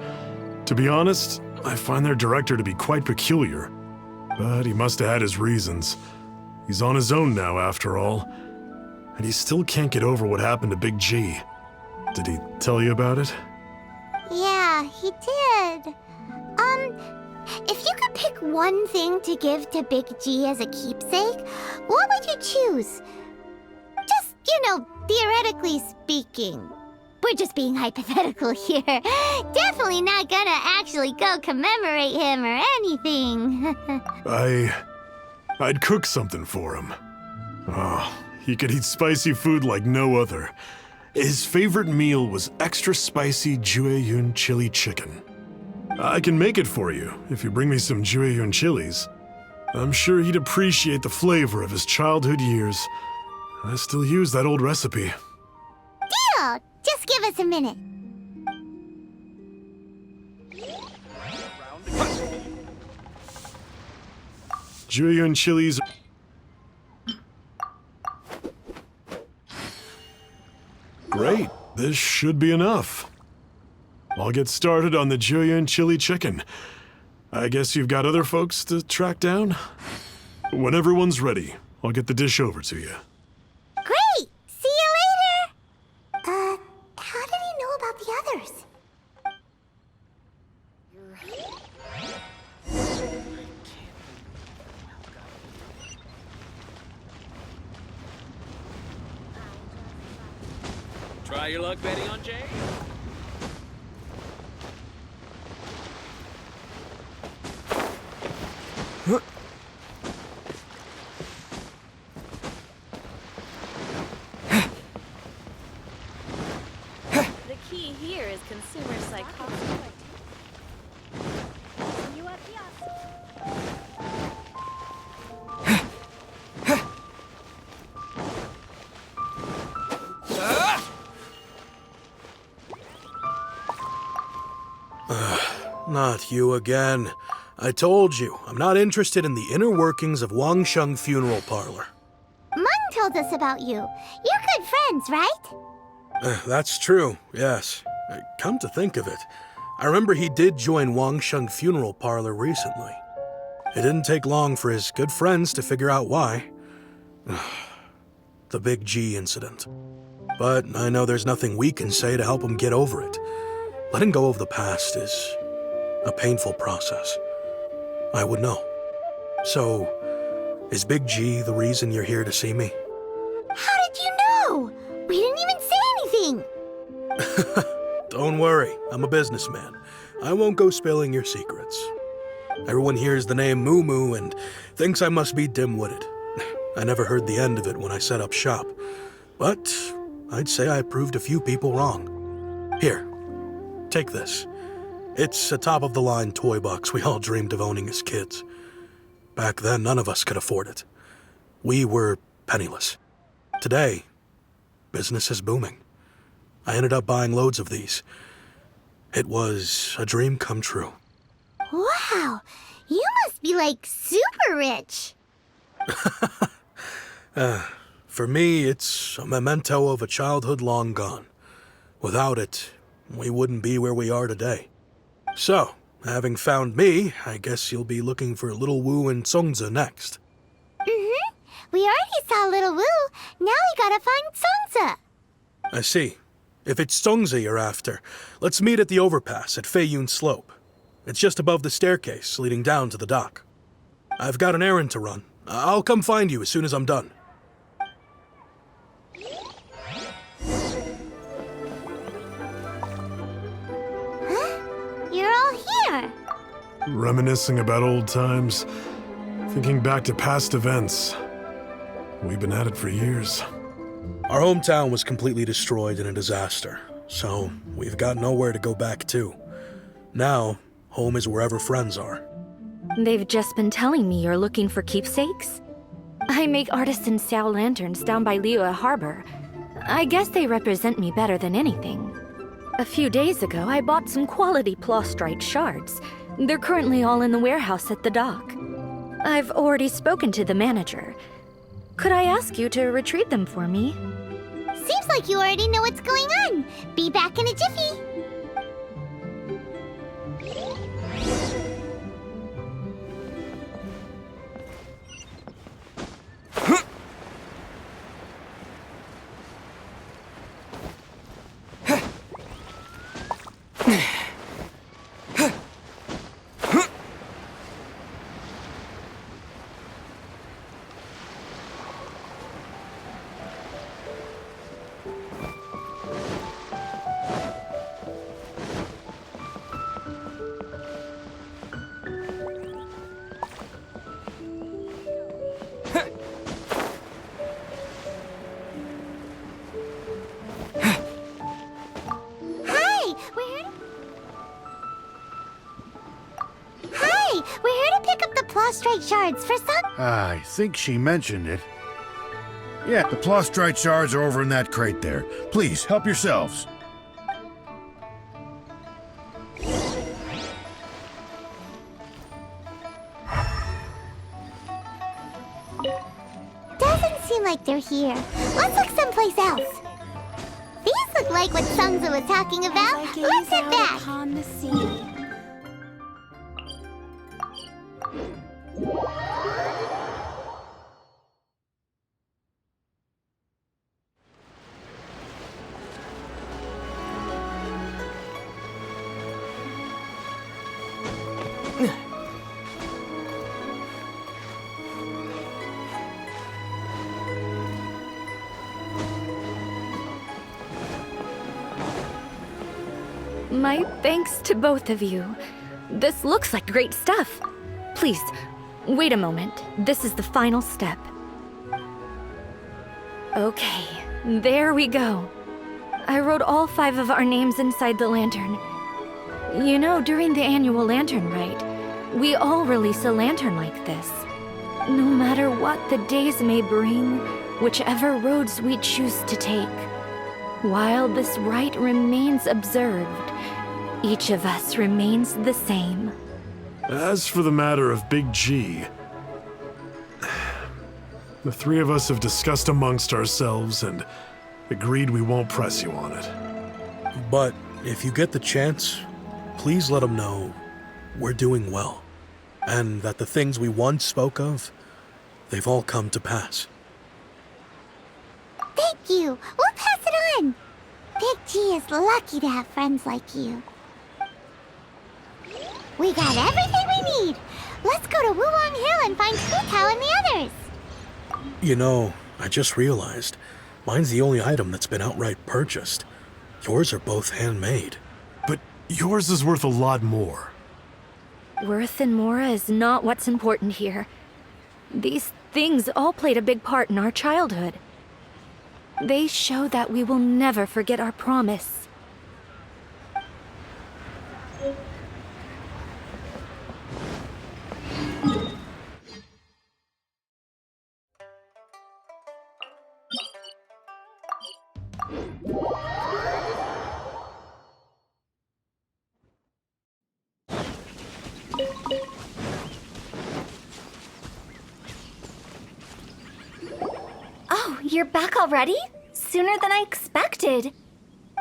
To be honest, I find their director to be quite peculiar. But he must have had his reasons. He's on his own now, after all. And he still can't get over what happened to Big G. Did he tell you about it? Yeah, he did. If you could pick one thing to give to Big G as a keepsake, what would you choose? Just, theoretically speaking. We're just being hypothetical here. Definitely not gonna actually go commemorate him or anything. I'd cook something for him. Oh, he could eat spicy food like no other. His favorite meal was extra spicy Jueyun chili chicken. I can make it for you if you bring me some Jueyun chilies. I'm sure he'd appreciate the flavor of his childhood years. I still use that old recipe. Deal! Just give us a minute. Jueyun chilies. Great, this should be enough. I'll get started on the Jueyun chili chicken. I guess you've got other folks to track down? When everyone's ready, I'll get the dish over to you. Great! See you later! How did he know about the others? Try your luck betting on Jay? The key here is consumer psychology. Not you again. I told you, I'm not interested in the inner workings of Wangsheng Funeral Parlor. Mung told us about you. You're good friends, right? That's true, yes. Come to think of it, I remember he did join Wangsheng Funeral Parlor recently. It didn't take long for his good friends to figure out why. The Big G incident. But I know there's nothing we can say to help him get over it. Letting go of the past is a painful process. I would know. So, is Big G the reason you're here to see me? How did you know? We didn't even say anything. Don't worry, I'm a businessman. I won't go spilling your secrets. Everyone hears the name Moo Moo and thinks I must be dim-witted. I never heard the end of it when I set up shop. But I'd say I proved a few people wrong. Here, take this. It's a top-of-the-line toy box we all dreamed of owning as kids. Back then, none of us could afford it. We were penniless. Today, business is booming. I ended up buying loads of these. It was a dream come true. Wow, you must be like super rich. For me, it's a memento of a childhood long gone. Without it, we wouldn't be where we are today. So, having found me, I guess you'll be looking for Little Wu and Songza next. Mm-hmm. We already saw Little Wu. Now we gotta find Songza. I see. If it's Songza you're after, let's meet at the overpass at Feiyun Slope. It's just above the staircase leading down to the dock. I've got an errand to run. I'll come find you as soon as I'm done. You're all here. Reminiscing about old times, thinking back to past events. We've been at it for years. Our hometown was completely destroyed in a disaster, so we've got nowhere to go back to. Now, home is wherever friends are. They've just been telling me you're looking for keepsakes? I make artisan Xiao lanterns down by Liyue Harbor. I guess they represent me better than anything. A few days ago, I bought some quality Plostrite shards. They're currently all in the warehouse at the dock. I've already spoken to the manager. Could I ask you to retrieve them for me? Seems like you already know what's going on. Be back in a jiffy. We're here to pick up the Plostrite shards for some... I think she mentioned it. Yeah, the Plostrite shards are over in that crate there. Please, help yourselves. Doesn't seem like they're here. Let's look someplace else. These look like what Sungza was talking about. Let's head back. Upon the sea. My thanks to both of you. This looks like great stuff. Please, wait a moment. This is the final step. Okay, there we go. I wrote all 5 of our names inside the lantern. You know, during the annual lantern rite, we all release a lantern like this. No matter what the days may bring, whichever roads we choose to take. While this rite remains observed, each of us remains the same. As for the matter of Big G, the 3 of us have discussed amongst ourselves and agreed we won't press you on it. But if you get the chance, please let them know we're doing well, and that the things we once spoke of, they've all come to pass. Thank you. We'll pass it on. Big G is lucky to have friends like you. We got everything we need. Let's go to Wuwang Hill and find Hu Tao and the others. You know, I just realized, mine's the only item that's been outright purchased. Yours are both handmade. But yours is worth a lot more. Worth and more is not what's important here. These things all played a big part in our childhood. They show that we will never forget our promise. Oh, you're back already? Sooner than I expected.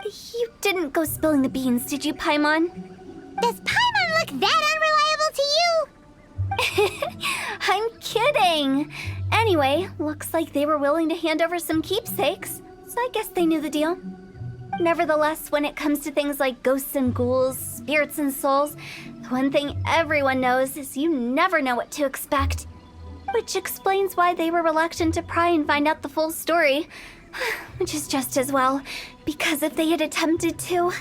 You didn't go spilling the beans, did you, Paimon? Does Paimon look that unreliable to you? I'm kidding. Anyway, looks like they were willing to hand over some keepsakes, so I guess they knew the deal. Nevertheless, when it comes to things like ghosts and ghouls, spirits and souls, the one thing everyone knows is you never know what to expect. Which explains why they were reluctant to pry and find out the full story. Which is just as well, because if they had attempted to,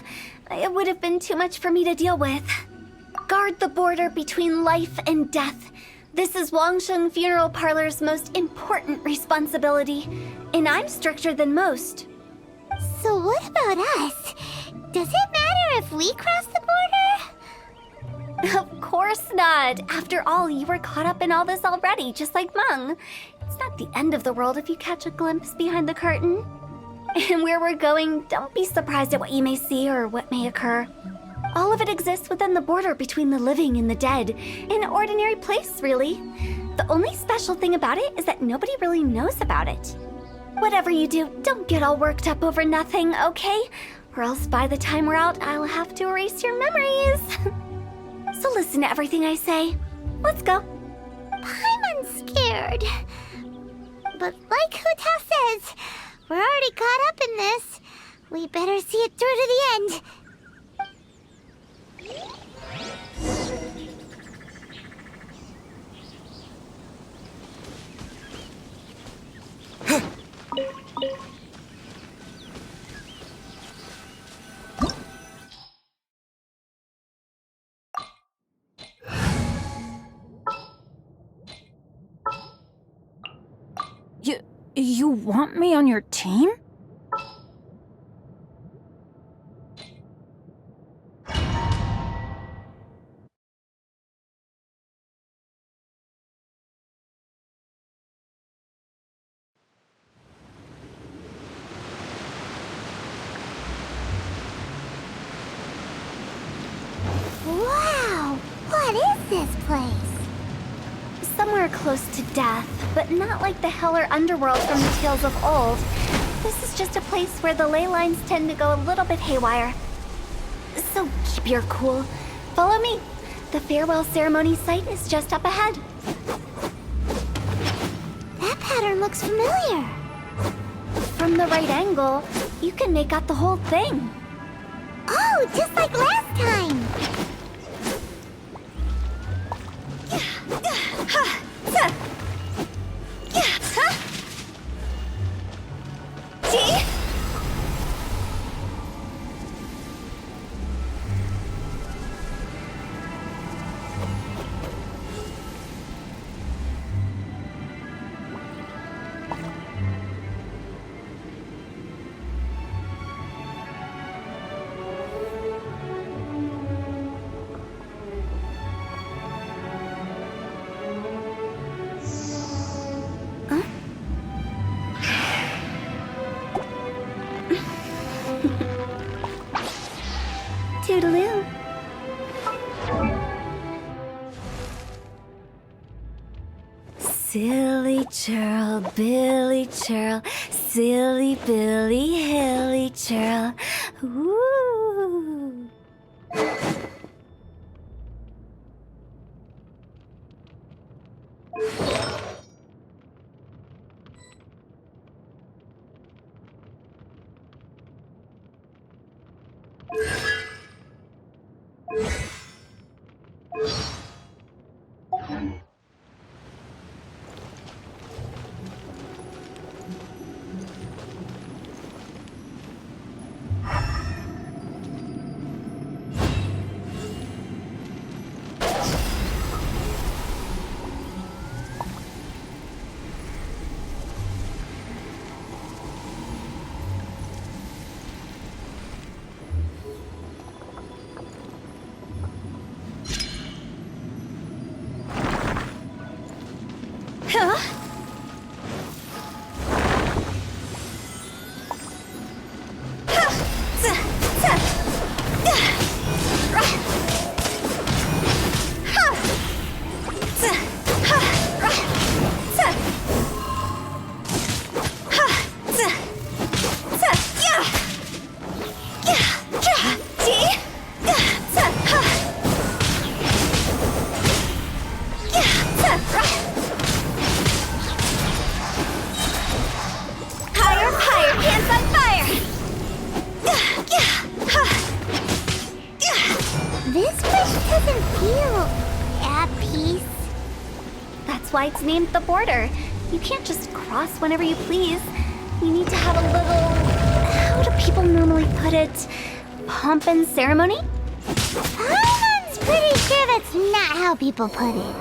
it would have been too much for me to deal with. Guard the border between life and death. This is Wangsheng Funeral Parlor's most important responsibility, and I'm stricter than most. So what about us? Does it matter if we cross the border? Of course not. After all, you were caught up in all this already, just like Meng. It's not the end of the world if you catch a glimpse behind the curtain. And where we're going, don't be surprised at what you may see or what may occur. All of it exists within the border between the living and the dead. An ordinary place, really. The only special thing about it is that nobody really knows about it. Whatever you do, don't get all worked up over nothing, okay? Or else by the time we're out, I'll have to erase your memories. So listen to everything I say. Let's go. Paimon's scared. But like Hu Tao says, we're already caught up in this. We better see it through to the end. You want me on your team? Wow! What is this place? Somewhere close to death, but not like the hell or underworld from the tales of old. This is just a place where the ley lines tend to go a little bit haywire. So keep your cool. Follow me. The farewell ceremony site is just up ahead. That pattern looks familiar. From the right angle, you can make out the whole thing. Oh, just like last time. Toodaloo. Silly churl, Billy churl, silly Billy, hilly churl. Ooh. That's why it's named the border. You can't just cross whenever you please. You need to have a little... how do people normally put it? Pomp and ceremony? I'm pretty sure that's not how people put it.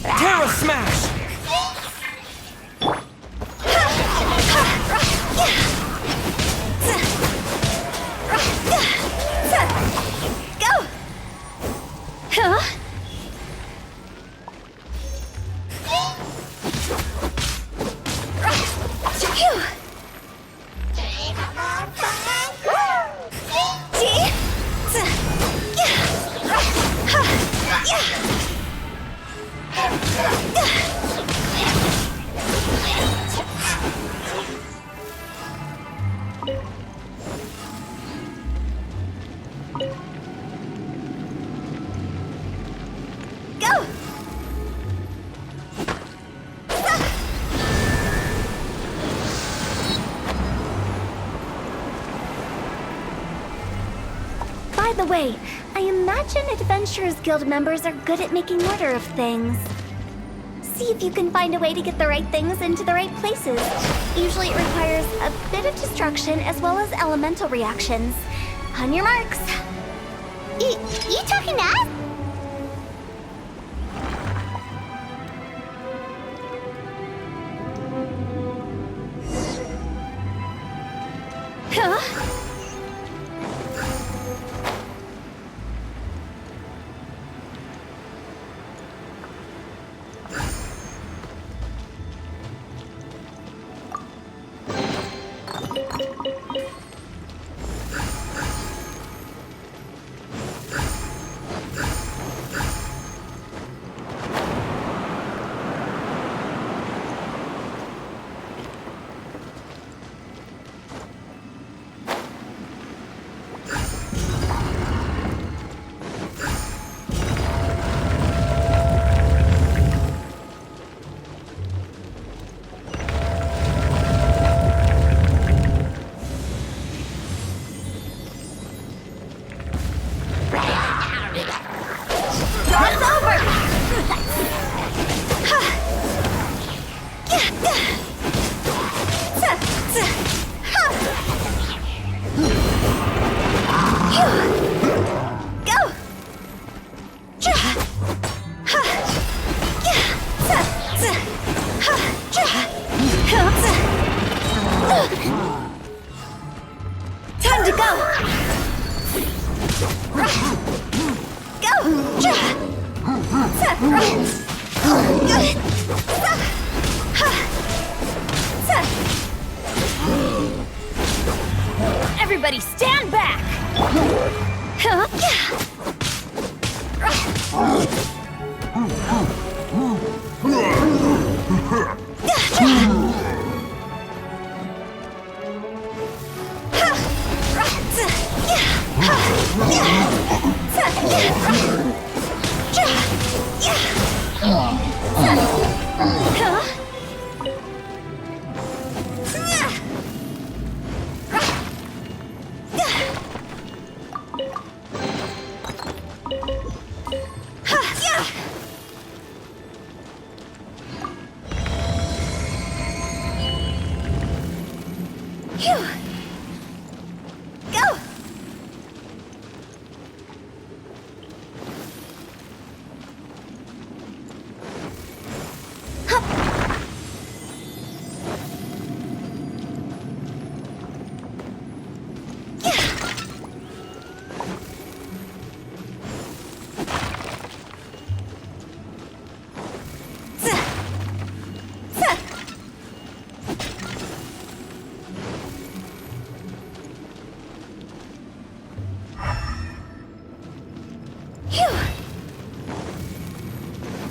Terra Smash! Go! By the way, I imagine Adventurers Guild members are good at making order of things. See if you can find a way to get the right things into the right places. Usually it requires a bit of destruction as well as elemental reactions. On your marks. You talking to us? Huh? Time to go! Everybody stand back!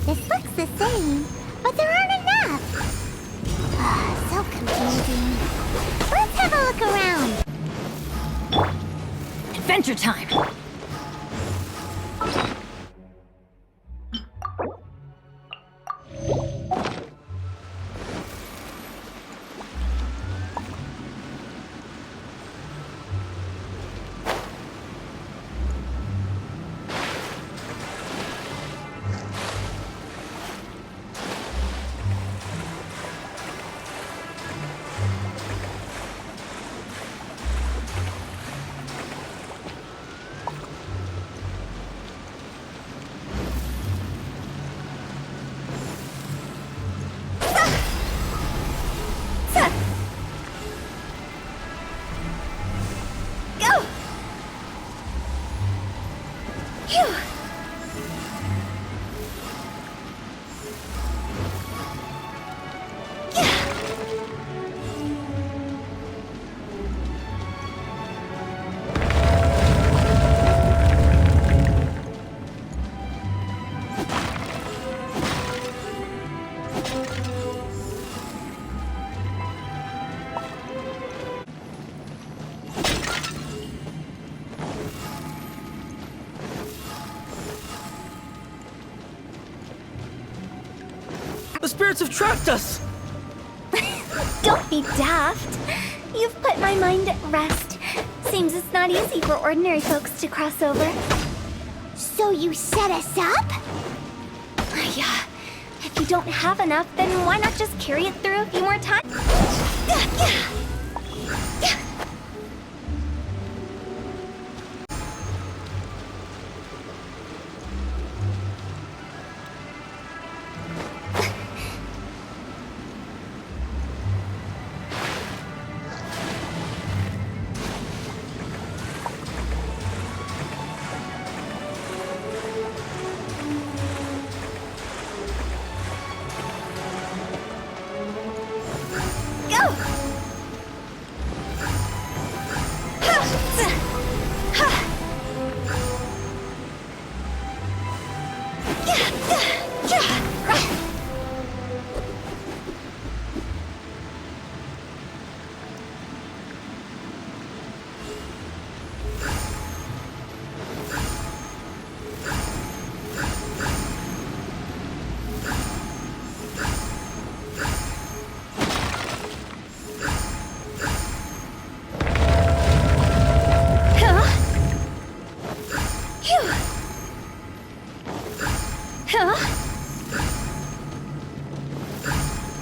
This looks the same, but there aren't enough. So confusing. Let's have a look around. Adventure time! The spirits have trapped us! Don't be daft. You've put my mind at rest. Seems it's not easy for ordinary folks to cross over. So you set us up? Yeah. If you don't have enough, then why not just carry it through a few more times?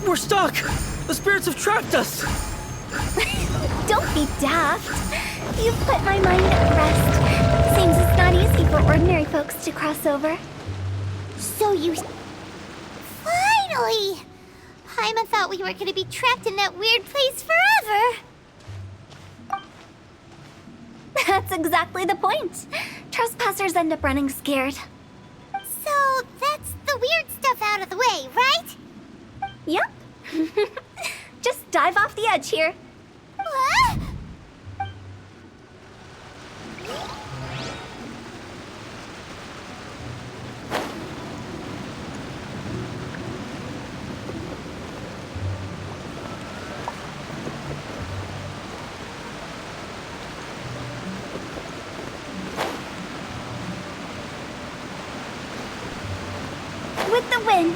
We're stuck! The spirits have trapped us! Don't be daft. You've put my mind at rest. Seems it's not easy for ordinary folks to cross over. So you... Finally! Paimon thought we were gonna be trapped in that weird place forever. That's exactly the point. Trespassers end up running scared. So that's the weird stuff out of the way, right? Yep. Just dive off the edge here. What? With the wind.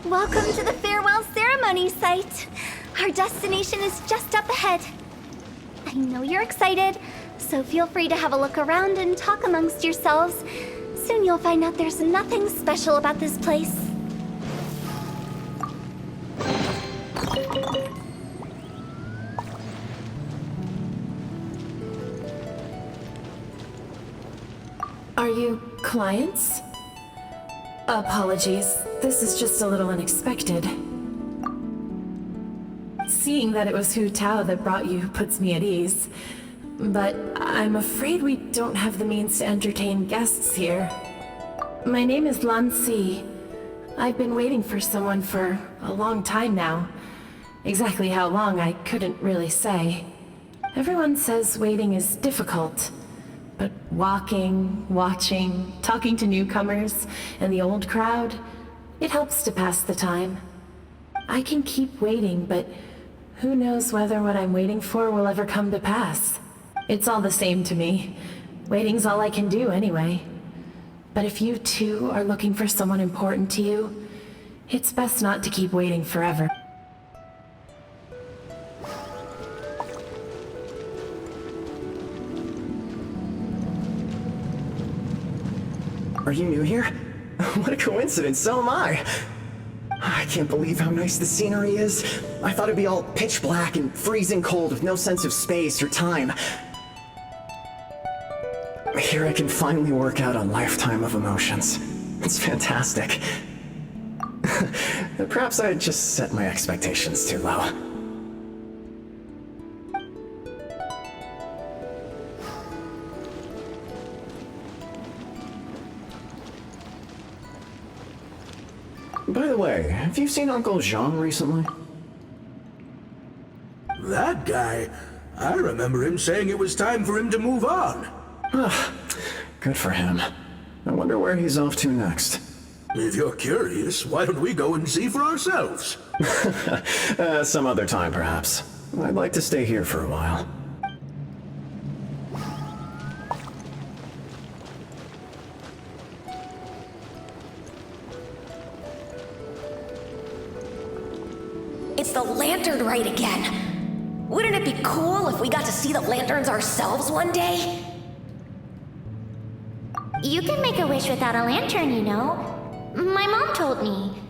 Welcome to the farewell ceremony site. Our destination is just up ahead. I know you're excited, so feel free to have a look around and talk amongst yourselves. Soon you'll find out there's nothing special about this place. Are you clients? Apologies, this is just a little unexpected. Seeing that it was Hu Tao that brought you puts me at ease. But I'm afraid we don't have the means to entertain guests here. My name is Lan Si. I've been waiting for someone for a long time now. Exactly how long, I couldn't really say. Everyone says waiting is difficult. But walking, watching, talking to newcomers, and the old crowd, it helps to pass the time. I can keep waiting, but who knows whether what I'm waiting for will ever come to pass. It's all the same to me. Waiting's all I can do anyway. But if you too are looking for someone important to you, it's best not to keep waiting forever. Are you new here? What a coincidence, so am I! I can't believe how nice the scenery is. I thought it'd be all pitch black and freezing cold with no sense of space or time. Here I can finally work out a lifetime of emotions. It's fantastic. Perhaps I just set my expectations too low. By the way, have you seen Uncle Jean recently? That guy? I remember him saying it was time for him to move on. Good for him. I wonder where he's off to next. If you're curious, why don't we go and see for ourselves? Some other time, perhaps. I'd like to stay here for a while. It's the lantern rite again. Wouldn't it be cool if we got to see the lanterns ourselves one day? You can make a wish without a lantern, you know. My mom told me.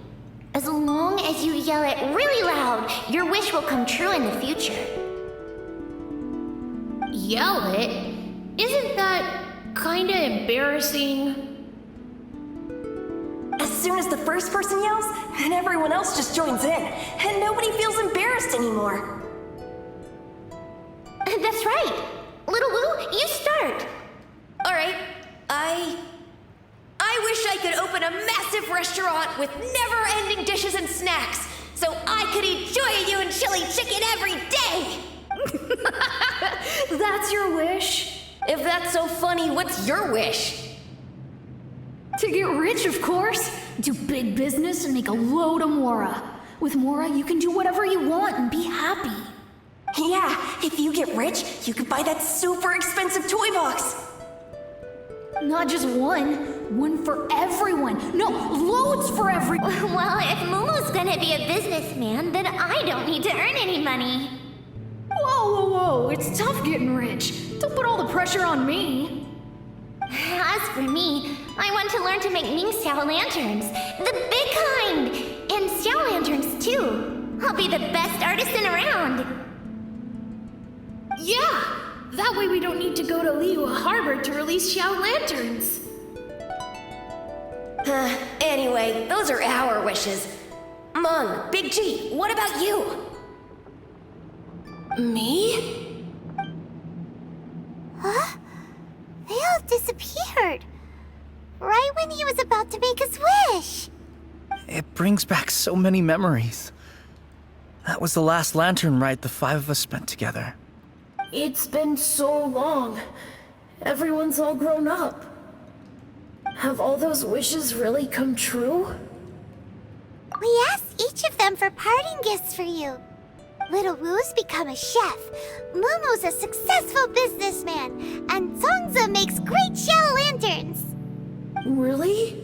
As long as you yell it really loud, your wish will come true in the future. Yell it? Isn't that kinda embarrassing? As soon as the first person yells, and everyone else just joins in, and nobody feels embarrassed anymore. That's right. Little Wu, you start. Alright, I wish I could open a massive restaurant with never-ending dishes and snacks, so I could eat Joy and chili chicken every day! That's your wish? If that's so funny, what's your wish? To get rich, of course. Do big business and make a load of Mora. With Mora, you can do whatever you want and be happy. Yeah, if you get rich, you could buy that super expensive toy box. Not just one. One for everyone. No, loads for everyone. Well, if Momo's gonna be a businessman, then I don't need to earn any money. Whoa. It's tough getting rich. Don't put all the pressure on me. As for me, I want to learn to make Ming Xiao lanterns. The big kind! And Xiao lanterns, too. I'll be the best artisan around. Yeah! That way we don't need to go to Liyue Harbor to release Xiao lanterns. Anyway, those are our wishes. Mung, Big G, what about you? Me? Huh? They all disappeared. Right when he was about to make his wish. It brings back so many memories. That was the last lantern rite the five of us spent together. It's been so long. Everyone's all grown up. Have all those wishes really come true? We asked each of them for parting gifts for you. Little Wu's become a chef, Momo's a successful businessman, and Zongzi makes great shell lanterns. Really?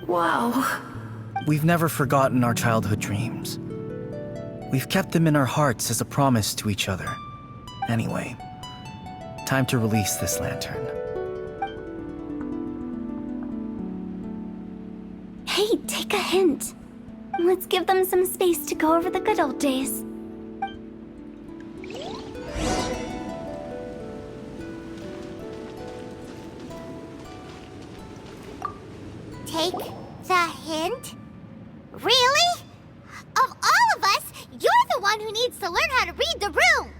Wow. We've never forgotten our childhood dreams. We've kept them in our hearts as a promise to each other. Anyway, time to release this lantern. Hey, take a hint. Let's give them some space to go over the good old days. Take the hint? Really? Of all of us, you're the one who needs to learn how to read the room!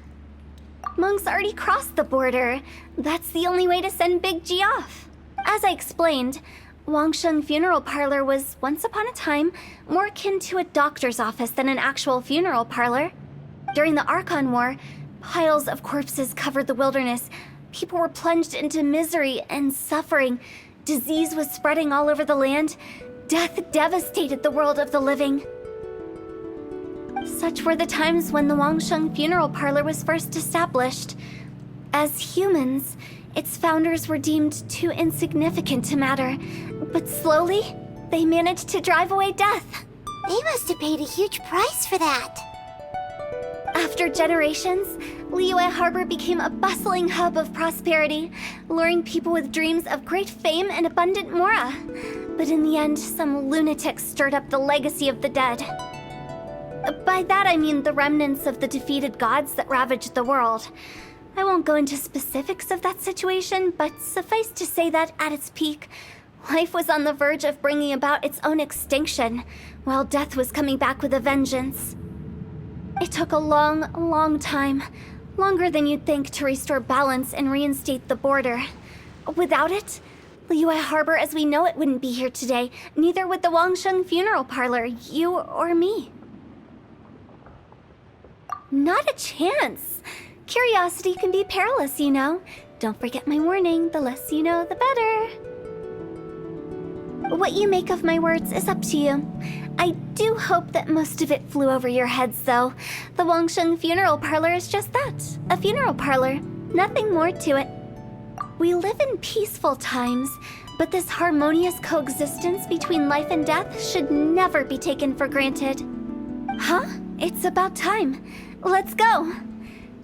Monk's already crossed the border. That's the only way to send Big G off. As I explained, Wangsheng Funeral Parlor was, once upon a time, more akin to a doctor's office than an actual funeral parlor. During the Archon War, piles of corpses covered the wilderness. People were plunged into misery and suffering. Disease was spreading all over the land. Death devastated the world of the living. Such were the times when the Wangsheng Funeral Parlor was first established. As humans, its founders were deemed too insignificant to matter, but slowly, they managed to drive away death. They must have paid a huge price for that. After generations, Liyue Harbor became a bustling hub of prosperity, luring people with dreams of great fame and abundant mora. But in the end, some lunatics stirred up the legacy of the dead. By that I mean the remnants of the defeated gods that ravaged the world. I won't go into specifics of that situation, but suffice to say that at its peak, Life was on the verge of bringing about its own extinction, while death was coming back with a vengeance. It took a long, long time, longer than you'd think, to restore balance and reinstate the border. Without it, Liyue Harbor as we know it wouldn't be here today, neither would the Wangsheng Funeral Parlor, you or me. Not a chance. Curiosity can be perilous, you know. Don't forget my warning, the less you know, the better. What you make of my words is up to you. I do hope that most of it flew over your heads, though. The Wangsheng Funeral Parlor is just that, a funeral parlor. Nothing more to it. We live in peaceful times, but this harmonious coexistence between life and death should never be taken for granted. Huh? It's about time. Let's go.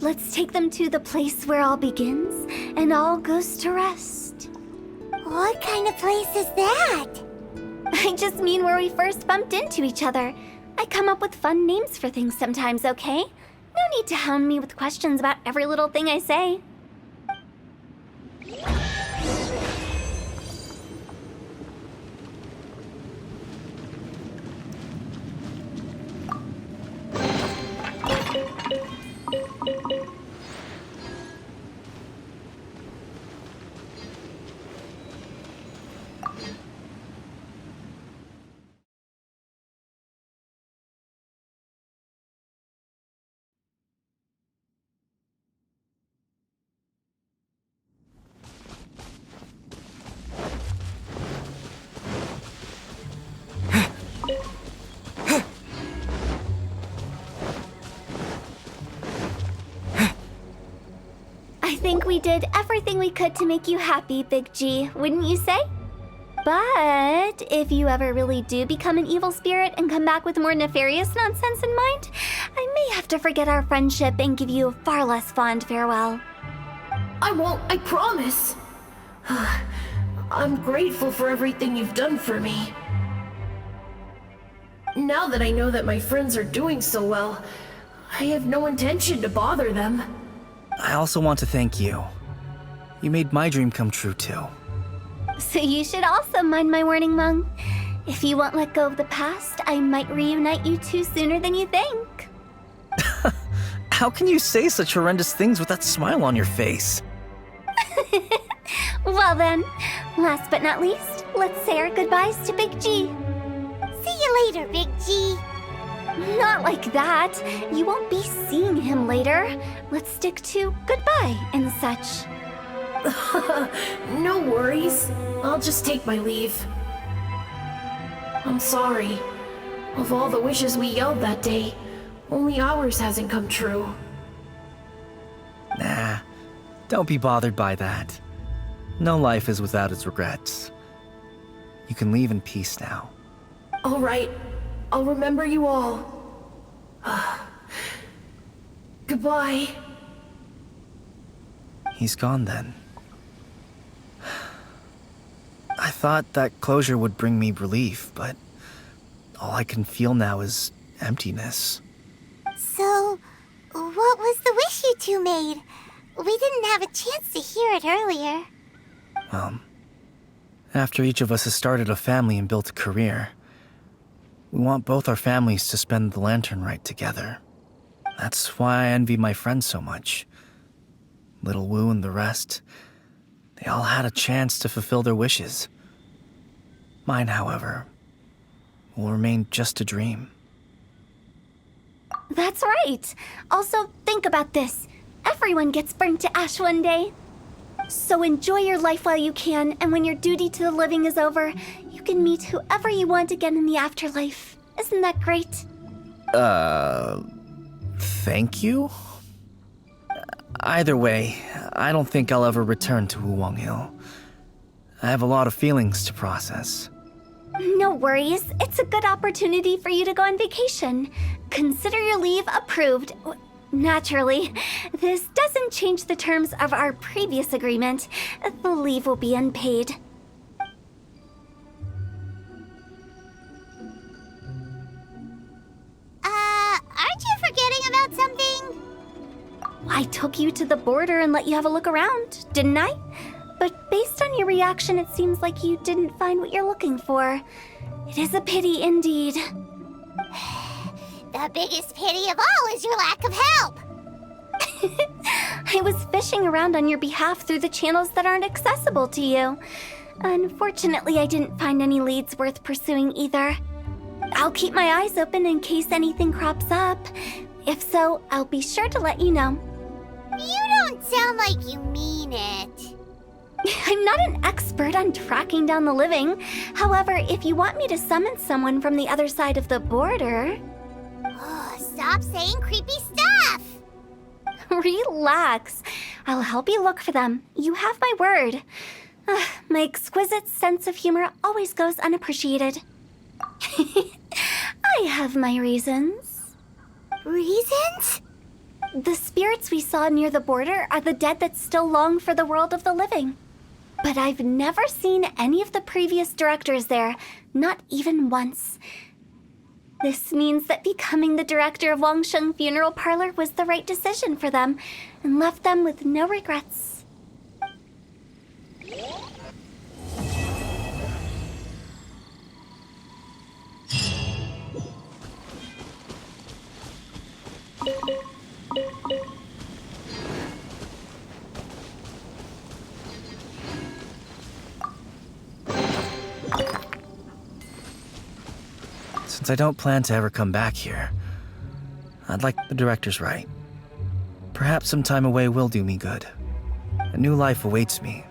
Let's take them to the place where all begins and all goes to rest. What kind of place is that? I just mean where we first bumped into each other. I come up with fun names for things sometimes, okay? No need to hound me with questions about every little thing I say. I think we did everything we could to make you happy, Big G, wouldn't you say? But if you ever really do become an evil spirit and come back with more nefarious nonsense in mind, I may have to forget our friendship and give you a far less fond farewell. I won't, I promise. I'm grateful for everything you've done for me. Now that I know that my friends are doing so well, I have no intention to bother them. I also want to thank you. You made my dream come true, too. So you should also mind my warning, Mung. If you won't let go of the past, I might reunite you two sooner than you think. How can you say such horrendous things with that smile on your face? Well then, last but not least, let's say our goodbyes to Big G. See you later, Big G. Not like that. You won't be seeing him later. Let's stick to goodbye and such. No worries. I'll just take my leave. I'm sorry. Of all the wishes we yelled that day, only ours hasn't come true. Nah, don't be bothered by that. No life is without its regrets. You can leave in peace now. All right. I'll remember you all. Goodbye. He's gone then. I thought that closure would bring me relief, but all I can feel now is emptiness. So, what was the wish you two made? We didn't have a chance to hear it earlier. Well, after each of us has started a family and built a career, we want both our families to spend the lantern rite together. That's why I envy my friends so much. Little Wu and the rest, they all had a chance to fulfill their wishes. Mine, however, will remain just a dream. That's right. Also, think about this. Everyone gets burned to ash one day. So enjoy your life while you can, and when your duty to the living is over, you can meet whoever you want again in the afterlife. Isn't that great? Thank you? Either way, I don't think I'll ever return to Wuwang Hill. I have a lot of feelings to process. No worries. It's a good opportunity for you to go on vacation. Consider your leave approved. Naturally, this doesn't change the terms of our previous agreement. The leave will be unpaid. Aren't you forgetting about something? I took you to the border and let you have a look around, didn't I? But based on your reaction, it seems like you didn't find what you're looking for. It is a pity indeed. The biggest pity of all is your lack of help. I was fishing around on your behalf through the channels that aren't accessible to you. Unfortunately, I didn't find any leads worth pursuing either. I'll keep my eyes open in case anything crops up. If so, I'll be sure to let you know. You don't sound like you mean it. I'm not an expert on tracking down the living. However, if you want me to summon someone from the other side of the border... Oh, stop saying creepy stuff! Relax. I'll help you look for them. You have my word. My exquisite sense of humor always goes unappreciated. I have my reasons. Reasons? The spirits we saw near the border are the dead that still long for the world of the living. But I've never seen any of the previous directors there, not even once. This means that becoming the director of Wangsheng Funeral Parlor was the right decision for them, and left them with no regrets. Since I don't plan to ever come back here, I'd like the director's right. Perhaps some time away will do me good. A new life awaits me,